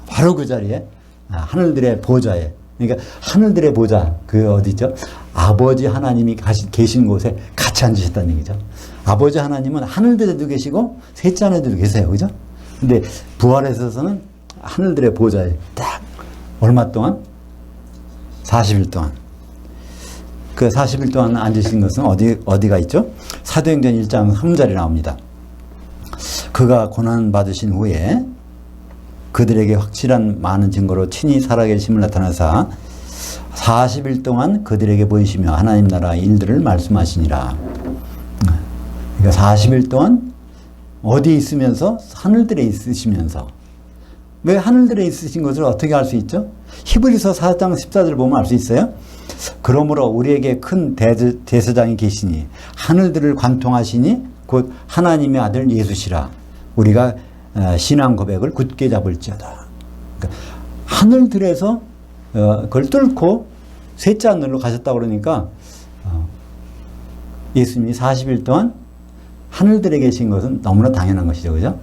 바로 그 자리에 하늘들의 보좌에, 그러니까 하늘들의 보좌 그 어디죠? 아버지 하나님이 계신 곳에 같이 앉으셨다는 얘기죠. 아버지 하나님은 하늘들에도 계시고 셋째 하늘에도 계세요, 그죠? 근데 부활에서는 하늘들의 보좌에 딱 얼마 동안? 40일 동안. 그 40일 동안 앉으신 것은 어디가 있죠? 사도행전 1장 3절에 나옵니다. 그가 고난 받으신 후에 그들에게 확실한 많은 증거로 친히 살아계심을 나타내사 40일 동안 그들에게 보이시며 하나님 나라의 일들을 말씀하시니라. 그러니까 40일 동안 어디에 있으면서? 하늘들에 있으시면서. 왜 하늘들에 있으신 것을 어떻게 알 수 있죠? 히브리서 4장 14절 보면 알 수 있어요. 그러므로 우리에게 큰 대제사장이 계시니 하늘들을 관통하시니 곧 하나님의 아들 예수시라. 우리가 신앙 고백을 굳게 잡을지어다. 그러니까 하늘들에서 그걸 뚫고 셋째 하늘로 가셨다고 그러니까 예수님이 40일 동안 하늘들에 계신 것은 너무나 당연한 것이죠. 그죠?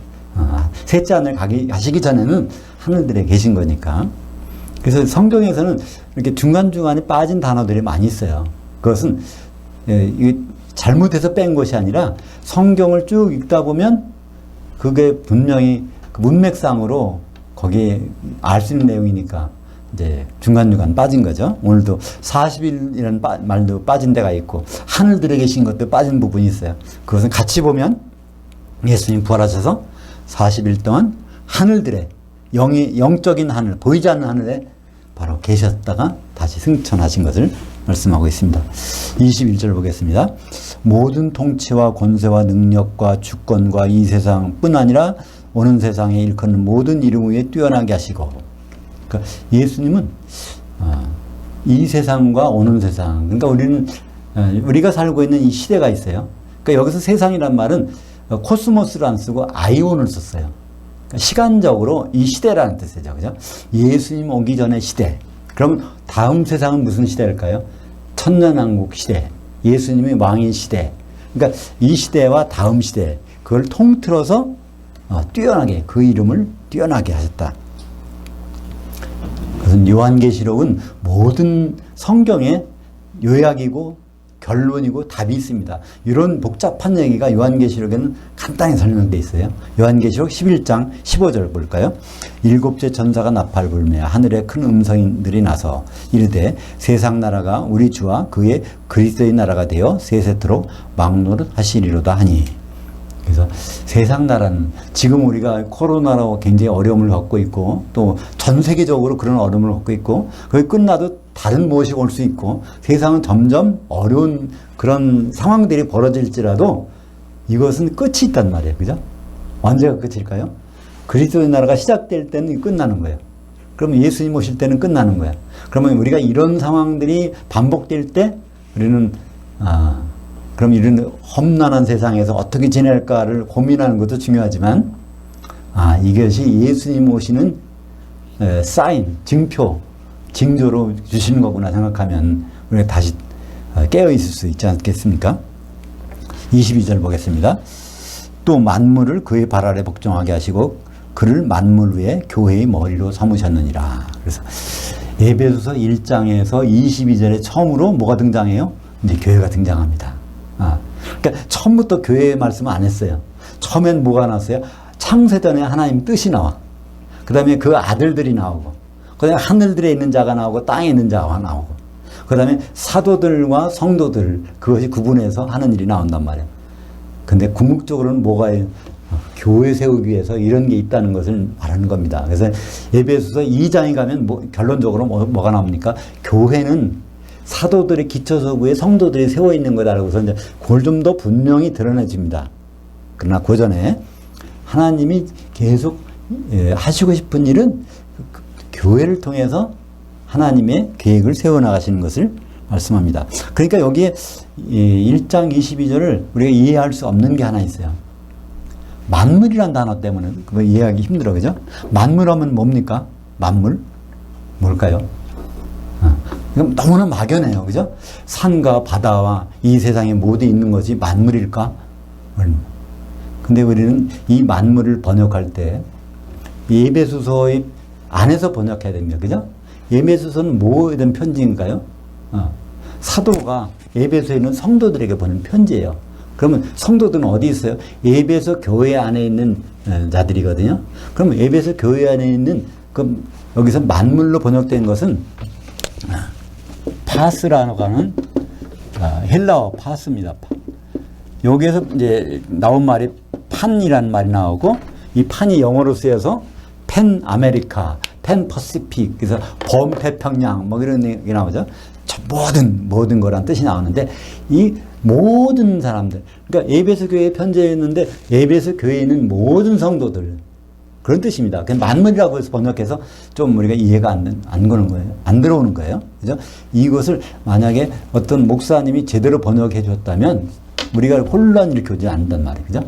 셋째 하늘 가시기 전에는 하늘들에 계신 거니까. 그래서 성경에서는 이렇게 중간중간에 빠진 단어들이 많이 있어요. 그것은 잘못해서 뺀 것이 아니라 성경을 쭉 읽다 보면 그게 분명히 그 문맥상으로 거기에 알 수 있는 내용이니까 이제 중간중간 빠진 거죠. 오늘도 40일이라는 말도 빠진 데가 있고 하늘들에 계신 것도 빠진 부분이 있어요. 그것은 같이 보면 예수님 부활하셔서 40일 동안 하늘들에 영적인 하늘, 보이지 않는 하늘에 바로 계셨다가 다시 승천하신 것을 말씀하고 있습니다. 21절 보겠습니다. 모든 통치와 권세와 능력과 주권과 이 세상뿐 아니라 오는 세상에 일컫는 모든 이름 위에 뛰어나게 하시고, 그러니까 예수님은 이 세상과 오는 세상, 그러니까 우리가 살고 있는 이 시대가 있어요. 그러니까 여기서 세상이란 말은 코스모스를 안 쓰고 아이온을 썼어요. 그러니까 시간적으로 이 시대라는 뜻이죠. 그죠? 예수님 오기 전의 시대. 그럼 다음 세상은 무슨 시대일까요? 천년왕국 시대. 예수님이 왕인 시대. 그러니까 이 시대와 다음 시대. 그걸 통틀어서 뛰어나게, 그 이름을 뛰어나게 하셨다. 그래서 요한계시록은 모든 성경의 요약이고 결론이고 답이 있습니다. 이런 복잡한 얘기가 요한계시록에는 간단히 설명되어 있어요. 요한계시록 11장 15절 볼까요? 일곱째 전사가 나팔 불며 하늘에 큰 음성들이 나서 이르되 세상 나라가 우리 주와 그의 그리스도의 나라가 되어 세세토록 막노릇하시리로다 하니. 그래서 세상 나라는 지금 우리가 코로나로 굉장히 어려움을 겪고 있고 또 전 세계적으로 그런 어려움을 겪고 있고 그게 끝나도 다른 무엇이 올 수 있고 세상은 점점 어려운 그런 상황들이 벌어질지라도 이것은 끝이 있단 말이에요. 그죠? 언제가 끝일까요? 그리스도의 나라가 시작될 때는 끝나는 거예요. 그러면 예수님 오실 때는 끝나는 거야. 그러면 우리가 이런 상황들이 반복될 때 우리는 그럼 이런 험난한 세상에서 어떻게 지낼까를 고민하는 것도 중요하지만 이것이 예수님 오시는 사인, 증표, 징조로 주시는 거구나 생각하면 우리가 다시 깨어있을 수 있지 않겠습니까? 22절 보겠습니다. 또 만물을 그의 발 아래 복종하게 하시고 그를 만물 위에 교회의 머리로 삼으셨느니라. 그래서 에베소서 1장에서 22절에 처음으로 뭐가 등장해요? 이제 교회가 등장합니다. 그러니까 처음부터 교회의 말씀을 안 했어요. 처음엔 뭐가 나왔어요? 창세전에 하나님 뜻이 나와. 그 다음에 그 아들들이 나오고, 그 다음에 하늘들에 있는 자가 나오고, 땅에 있는 자가 나오고, 그 다음에 사도들과 성도들, 그것이 구분해서 하는 일이 나온단 말이에요. 근데 궁극적으로는 뭐가 교회 세우기 위해서 이런 게 있다는 것을 말하는 겁니다. 그래서 에베소서 2장에 가면 결론적으로 뭐가 나옵니까? 교회는 사도들의 기초서구에 성도들이 세워 있는 거다라고 해서 이제 그걸 좀 더 분명히 드러내줍니다. 그러나 그 전에 하나님이 계속 하시고 싶은 일은 교회를 통해서 하나님의 계획을 세워나가시는 것을 말씀합니다. 그러니까 여기에 1장 22절을 우리가 이해할 수 없는 게 하나 있어요. 만물이란 단어 때문에 그거 이해하기 힘들어, 그죠? 만물하면 뭡니까? 만물? 뭘까요? 너무나 막연해요, 그죠? 산과 바다와 이 세상에 모두 있는 것이 만물일까? 근데 우리는 이 만물을 번역할 때 에베소서의 안에서 번역해야 됩니다, 그죠? 에베소서는 뭐에 대한 편지인가요? 사도가 에베소에 있는 성도들에게 보낸 편지예요. 그러면 성도들은 어디 있어요? 에베소 교회 안에 있는 자들이거든요. 그러면 에베소 교회 안에 있는 여기서 만물로 번역된 것은 파스라고 하는 헬라어 파스입니다. 여기에서 이제 나온 말이 판이라는 말이 나오고 이 판이 영어로 쓰여서 펜 아메리카, 펜 퍼시픽, 그래서 범태평양 뭐 이런 얘기 나오죠. 모든 거란 뜻이 나오는데 이 모든 사람들, 그러니까 에베소 교회에 편지했는데 에베소 교회에 있는 모든 성도들 그런 뜻입니다. 그냥 만물이라고 해서 번역해서 좀 우리가 이해가 안 가는 거예요. 안 들어오는 거예요. 그죠? 이것을 만약에 어떤 목사님이 제대로 번역해 줬다면 우리가 혼란 일으켜 오지 않는단 말이에요. 그죠?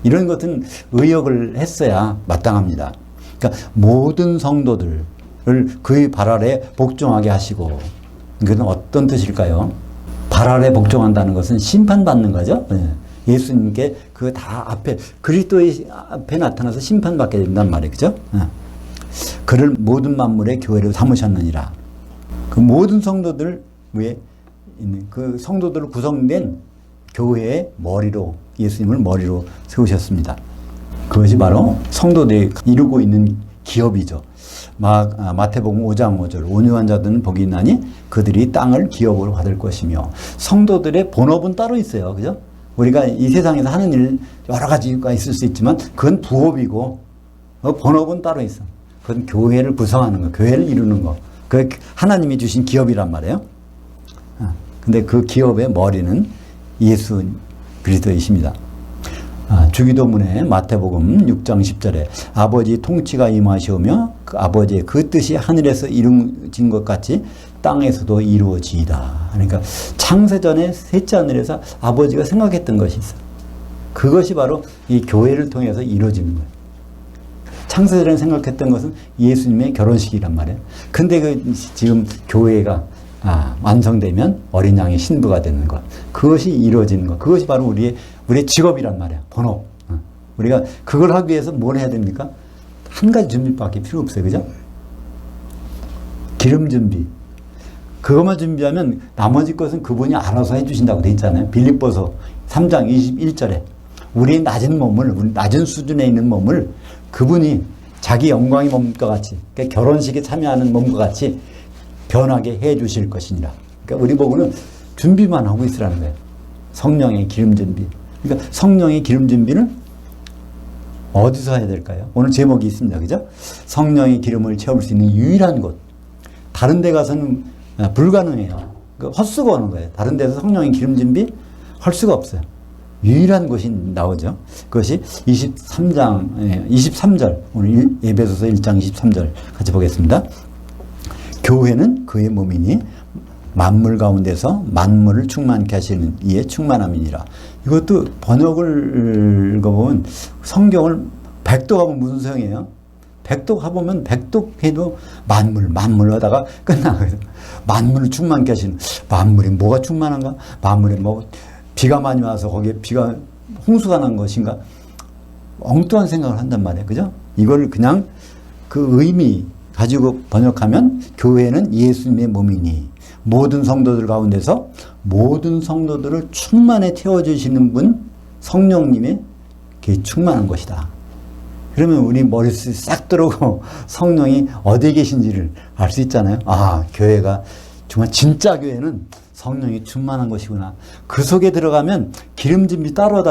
이런 것은 의역을 했어야 마땅합니다. 그러니까 모든 성도들을 그의 발 아래 복종하게 하시고, 이것은 어떤 뜻일까요? 발 아래 복종한다는 것은 심판받는 거죠. 예수님께 그 다 앞에 그리스도의 앞에 나타나서 심판받게 된단 말이에요. 그죠? 그를 모든 만물의 교회로 삼으셨느니라. 그 모든 성도들 위에 있는 그 성도들로 구성된 교회의 머리로, 예수님을 머리로 세우셨습니다. 그것이 바로 성도들이 이루고 있는 기업이죠. 마태복음 5장 5절 온유한 자들은 복이 있나니 그들이 땅을 기업으로 받을 것이며, 성도들의 본업은 따로 있어요. 그죠? 우리가 이 세상에서 하는 일 여러 가지가 있을 수 있지만 그건 부업이고 본업은 따로 있어. 그건 교회를 구성하는 거, 교회를 이루는 거. 그 하나님이 주신 기업이란 말이에요. 근데 그 기업의 머리는 예수 그리스도이십니다. 주기도문에 마태복음 6장 10절에 아버지 통치가 임하시오며 그 아버지의 그 뜻이 하늘에서 이루어진 것 같이 땅에서도 이루어지이다. 그러니까 창세전에 셋째 하늘에서 아버지가 생각했던 것이 있어요. 그것이 바로 이 교회를 통해서 이루어지는 거예요. 창세전에 생각했던 것은 예수님의 결혼식이란 말이에요. 근데 지금 교회가 완성되면 어린 양의 신부가 되는 것. 그것이 이루어지는 것. 그것이 바로 우리의 직업이란 말이에요. 본업. 우리가 그걸 하기 위해서 뭘 해야 됩니까? 한 가지 준비밖에 필요 없어요. 그죠? 기름 준비. 그것만 준비하면 나머지 것은 그분이 알아서 해주신다고 돼 있잖아요. 빌립보서 3장 21절에 우리 낮은 몸을, 우리 낮은 수준에 있는 몸을 그분이 자기 영광의 몸과 같이, 그러니까 결혼식에 참여하는 몸과 같이 변하게 해 주실 것이니라. 그러니까 우리 보고는 준비만 하고 있으라는 거예요. 성령의 기름 준비. 그러니까 성령의 기름 준비는 어디서 해야 될까요? 오늘 제목이 있습니다. 그죠? 성령의 기름을 채울 수 있는 유일한 곳. 다른 데 가서는 불가능해요. 그러니까 헛수고 하는 거예요. 다른 데서 성령의 기름 준비 할 수가 없어요. 유일한 곳이 나오죠. 그것이 23절, 오늘 에베소서 1장 23절 같이 보겠습니다. 교회는 그의 몸이니 만물 가운데서 만물을 충만케 하시는 이의 충만함이니라. 이것도 번역을 읽어보면 성경을 백독하면 무슨 소용이에요? 백독해보면 백독해도 만물 하다가 끝나거든요. 만물을 충만케 하시는, 만물이 뭐가 충만한가? 만물이 뭐 비가 많이 와서 거기에 비가 홍수가 난 것인가? 엉뚱한 생각을 한단 말이에요. 그죠? 이걸 그냥 그 의미 가지고 번역하면 교회는 예수님의 몸이니 모든 성도들 가운데서 모든 성도들을 충만히 태워주시는 분 성령님의 충만한 것이다. 그러면 우리 머릿속에 싹 들어오고 성령이 어디에 계신지를 알 수 있잖아요. 교회가 정말 진짜 교회는 성령이 충만한 것이구나. 그 속에 들어가면 기름 준비 따로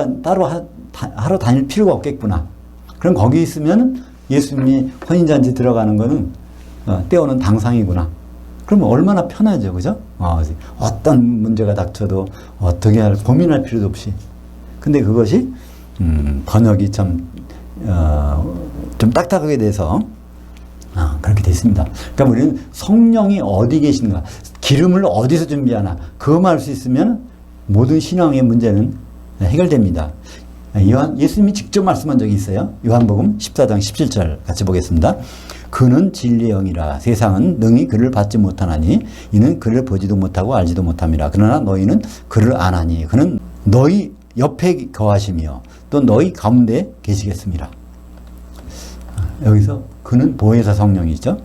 하러 다닐 필요가 없겠구나. 그럼 거기 있으면 예수님이 혼인잔치 들어가는 거는 때우는 당상이구나. 그러면 얼마나 편하죠. 그죠? 어떤 문제가 닥쳐도 어떻게 고민할 필요도 없이. 근데 그것이 번역이 좀 딱딱하게 돼서 그렇게 돼 있습니다. 그러니까 우리는 성령이 어디 계신가, 기름을 어디서 준비하나, 그것만 알 수 있으면 모든 신앙의 문제는 해결됩니다. 예수님이 직접 말씀한 적이 있어요. 요한복음 14장 17절 같이 보겠습니다. 그는 진리의 영이라 세상은 능히 그를 받지 못하나니 이는 그를 보지도 못하고 알지도 못함이라. 그러나 너희는 그를 아나니 그는 너희 옆에 거하시며 또 너희 가운데 계시겠습니다. 여기서 그는 보혜사 성령이죠.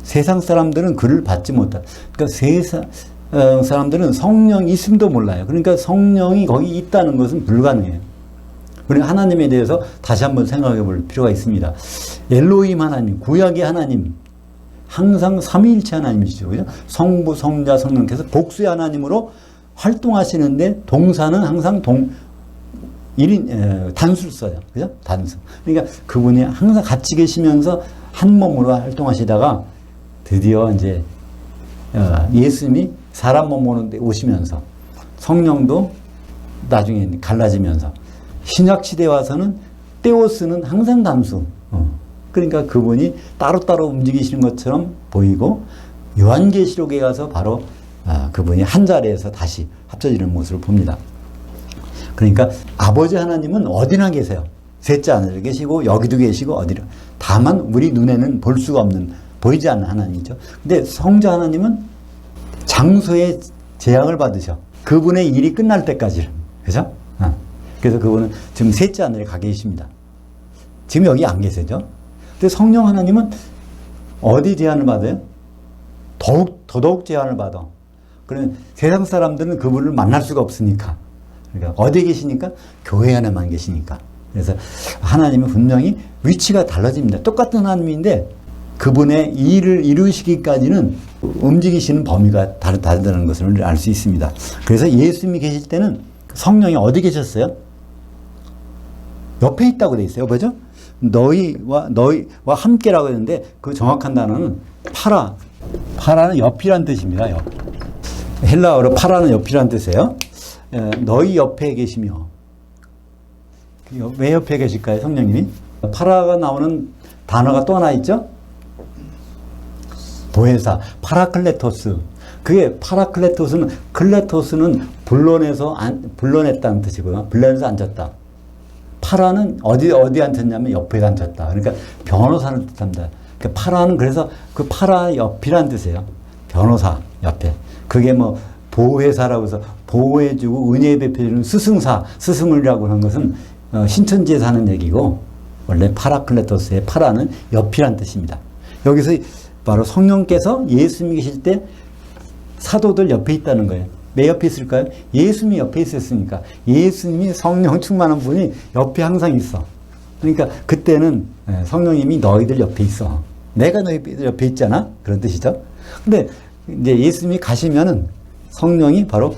세상 사람들은 그를 받지 못한다. 그러니까 세상 사람들은 성령이 있음도 몰라요. 그러니까 성령이 거기 있다는 것은 불가능해요. 그러니까 하나님에 대해서 다시 한번 생각해 볼 필요가 있습니다. 엘로힘 하나님, 구약의 하나님, 항상 삼위일체 하나님이시죠. 그죠? 성부, 성자, 성령께서 복수의 하나님으로 활동하시는데 동사는 항상 단수를 써요. 그죠? 단수. 그러니까 그분이 항상 같이 계시면서 한 몸으로 활동하시다가 드디어 이제 예수님이 사람 몸으로 오시면서 성령도 나중에 갈라지면서 신약 시대에 와서는 떼오스는 항상 단수. 그러니까 그분이 따로따로 움직이시는 것처럼 보이고 요한계시록에 가서 바로 그분이 한 자리에서 다시 합쳐지는 모습을 봅니다. 그러니까 아버지 하나님은 어디나 계세요. 셋째 하늘에 계시고 여기도 계시고 어디로. 다만 우리 눈에는 볼 수가 없는, 보이지 않는 하나님이죠. 근데 성자 하나님은 장소에 제약을 받으셔. 그분의 일이 끝날 때까지. 그죠? 그래서 그분은 지금 셋째 하늘에 가 계십니다. 지금 여기 안 계세죠? 근데 성령 하나님은 어디 제한을 받아요? 더더욱 제한을 받아. 그러면 세상 사람들은 그분을 만날 수가 없으니까. 그러니까 어디 계시니까? 교회 안에만 계시니까. 그래서 하나님은 분명히 위치가 달라집니다. 똑같은 하나님인데 그분의 일을 이루시기까지는 움직이시는 범위가 다르다는 것을 알 수 있습니다. 그래서 예수님이 계실 때는 성령이 어디 계셨어요? 옆에 있다고 돼 있어요. 뭐죠? 너희와 함께라고 했는데 그 정확한 단어는 파라는 옆이란 뜻입니다. 옆. 헬라어로 파라는 옆이라는 뜻이에요. 너희 옆에 계시며. 왜 옆에 계실까요, 성령님이? 파라가 나오는 단어가 또 하나 있죠? 보혜사, 파라클레토스. 그게 파라클레토스는, 클레토스는 불러냈다는 뜻이고요. 불러내서 앉았다. 파라는 어디 앉았냐면 옆에 앉았다. 그러니까 변호사를 뜻합니다. 그러니까 파라는 그래서 그 파라 옆이라는 뜻이에요. 변호사 옆에. 그게 뭐 보혜사라고 해서 보호해주고 은혜 베풀어주는 스승사, 스승을이라고 하는 것은 신천지에 사는 얘기고, 원래 파라클레토스의 파라는 옆이란 뜻입니다. 여기서 바로 성령께서 예수님이 계실 때 사도들 옆에 있다는 거예요. 왜 옆에 있을까요? 예수님이 옆에 있었으니까. 예수님이 성령 충만한 분이 옆에 항상 있어. 그러니까 그때는 성령님이 너희들 옆에 있어. 내가 너희들 옆에 있잖아. 그런 뜻이죠. 근데 이제 예수님이 가시면은 성령이 바로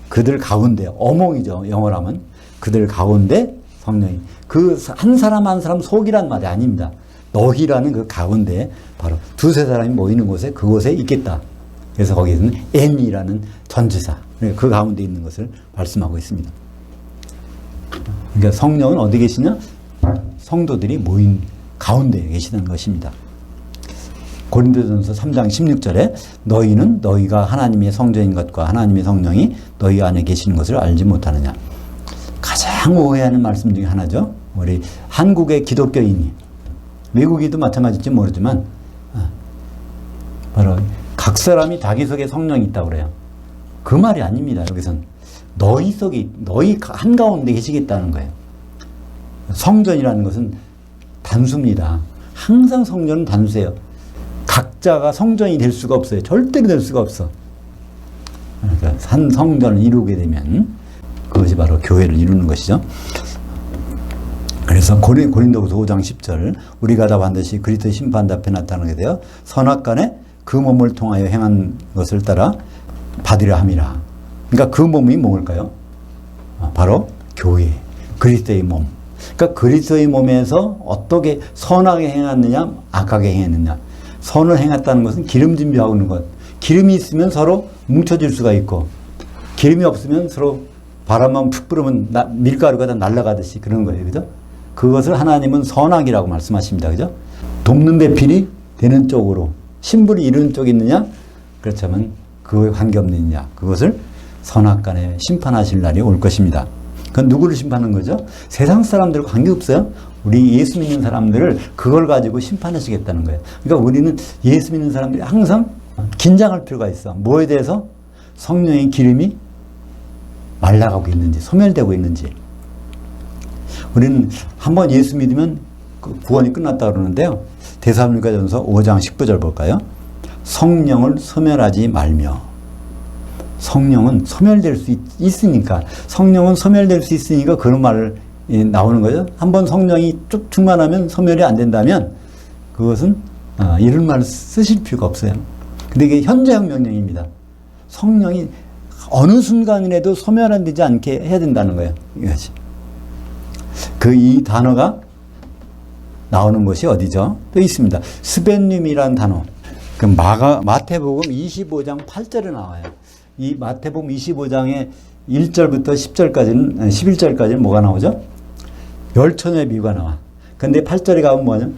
그들 가운데, 어몽이죠. 영어로 하면. 그들 가운데 성령이. 그 한 사람 한 사람 속이란 말이 아닙니다. 너희라는 그 가운데 바로 두세 사람이 모이는 곳에 그곳에 있겠다. 그래서 거기에는 N이라는 전치사, 그 가운데 있는 것을 말씀하고 있습니다. 그러니까 성령은 어디 계시냐? 성도들이 모인 가운데 계시는 것입니다. 고린도전서 3장 16절에 너희는 너희가 하나님의 성전인 것과 하나님의 성령이 너희 안에 계시는 것을 알지 못하느냐. 가장 오해하는 말씀 중에 하나죠. 우리 한국의 기독교인이, 외국인도 마찬가지일지 모르지만 바로 각 사람이 자기 속에 성령이 있다고 그래요. 그 말이 아닙니다. 여기선 너희 속에, 너희 한가운데 계시겠다는 거예요. 성전이라는 것은 단수입니다. 항상 성전은 단수예요. 각자가 성전이 될 수가 없어요. 절대로 될 수가 없어. 그러니까 한 성전을 이루게 되면 그것이 바로 교회를 이루는 것이죠. 그래서 고린도후서 5장 10절 우리가 다 반드시 그리스도의 심판 앞에 나타나게 되어 선악간에 그 몸을 통하여 행한 것을 따라 받으려 함이라. 그러니까 그 몸이 뭘까요? 바로 교회, 그리스도의 몸. 그러니까 그리스도의 몸에서 어떻게 선하게 행했느냐, 악하게 행했느냐. 선을 행했다는 것은 기름 준비하고 있는 것. 기름이 있으면 서로 뭉쳐질 수가 있고, 기름이 없으면 서로 바람만 푹 불으면 밀가루가 다 날아가듯이 그런 거예요. 그죠? 그것을 하나님은 선악이라고 말씀하십니다. 그죠? 돕는 배필이 되는 쪽으로, 신불이 이루는 쪽이 있느냐? 그렇다면 그거에 관계없느냐? 그것을 선악간에 심판하실 날이 올 것입니다. 그건 누구를 심판하는 거죠? 세상 사람들과 관계없어요. 우리 예수 믿는 사람들을 그걸 가지고 심판하시겠다는 거예요. 그러니까 우리는 예수 믿는 사람들이 항상 긴장할 필요가 있어. 뭐에 대해서? 성령의 기름이 말라가고 있는지, 소멸되고 있는지. 우리는 한번 예수 믿으면 구원이 끝났다 그러는데요. 데살로니가전서 5장 19절 볼까요? 성령을 소멸하지 말며. 성령은 소멸될 수 있으니까, 성령은 소멸될 수 있으니까 그런 말을 나오는 거죠. 한번 성령이 쭉 충만하면 소멸이 안 된다면 그것은 이런 말을 쓰실 필요가 없어요. 근데 이게 현재형 명령입니다. 성령이 어느 순간이라도 소멸 안 되지 않게 해야 된다는 거예요. 이것이. 이 단어가 나오는 것이 어디죠? 또 있습니다. 스벤님이라는 단어. 그 마태복음 25장 8절에 나와요. 이 마태복음 25장의 1절부터 10절까지는, 11절까지는 뭐가 나오죠? 열처녀의 비유가 나와. 근데 8절에 가면 뭐냐면,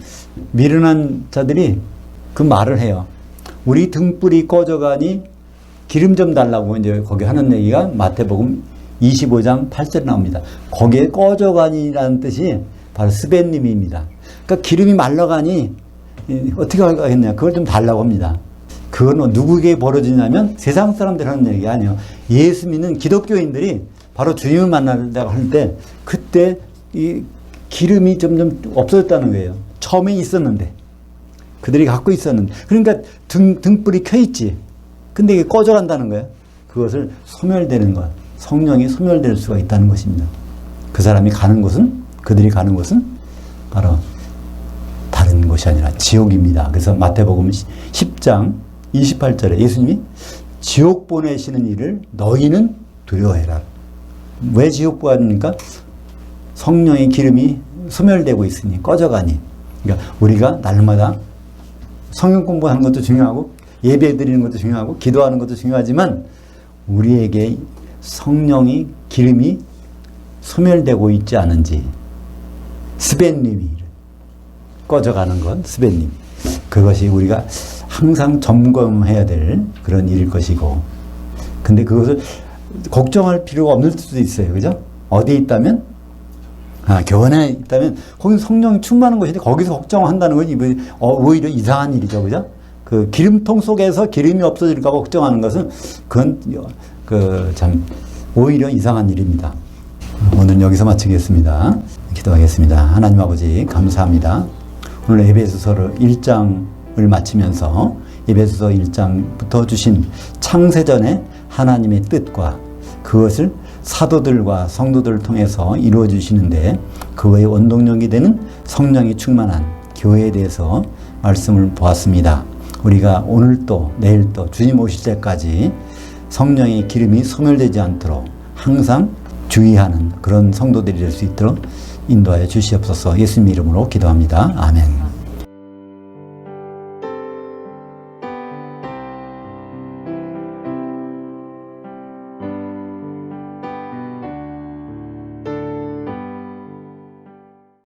미련한 자들이 그 말을 해요. 우리 등불이 꺼져가니 기름 좀 달라고 이제 거기 하는 얘기가 마태복음 25장 8절에 나옵니다. 거기에 꺼져가니라는 뜻이 바로 스벤님입니다. 그러니까 기름이 말라가니 어떻게 하겠냐. 그걸 좀 달라고 합니다. 그건 누구에게 벌어지냐면 세상 사람들 하는 얘기 아니에요. 예수 믿는 기독교인들이 바로 주님을 만나려고 할 때 그때 이 기름이 점점 없어졌다는 거예요. 처음에 있었는데. 그들이 갖고 있었는데. 그러니까 등불이 켜있지. 근데 이게 꺼져간다는 거예요. 그것을 소멸되는 것. 성령이 소멸될 수가 있다는 것입니다. 그 사람이 가는 곳은, 그들이 가는 곳은 바로 다른 곳이 아니라 지옥입니다. 그래서 마태복음 10장 28절에 예수님이 지옥 보내시는 일을 너희는 두려워해라. 왜 지옥 보내니까? 성령의 기름이 소멸되고 있으니, 꺼져가니. 그러니까 우리가 날마다 성경 공부하는 것도 중요하고, 예배 드리는 것도 중요하고, 기도하는 것도 중요하지만, 우리에게 성령이 기름이 소멸되고 있지 않은지 스벤님이 꺼져가는 건 스벤님 그것이 우리가 항상 점검해야 될 그런 일일 것이고 근데 그것을 걱정할 필요가 없을 수도 있어요. 그죠? 어디에 있다면? 교원에 있다면 거기 성령이 충만한 것인데 거기서 걱정한다는 건 오히려 이상한 일이죠. 그죠? 그 기름통 속에서 기름이 없어질까 봐 걱정하는 것은 그건 참 오히려 이상한 일입니다. 오늘 여기서 마치겠습니다. 기도하겠습니다. 하나님 아버지 감사합니다. 오늘 에베소서 1장을 마치면서 에베소서 1장부터 주신 창세전의 하나님의 뜻과 그것을 사도들과 성도들을 통해서 이루어 주시는데 그의 원동력이 되는 성령이 충만한 교회에 대해서 말씀을 보았습니다. 우리가 오늘 또 내일 또 주님 오실 때까지 성령의 기름이 소멸되지 않도록 항상 주의하는 그런 성도들이 될 수 있도록 인도하여 주시옵소서. 예수님 이름으로 기도합니다. 아멘.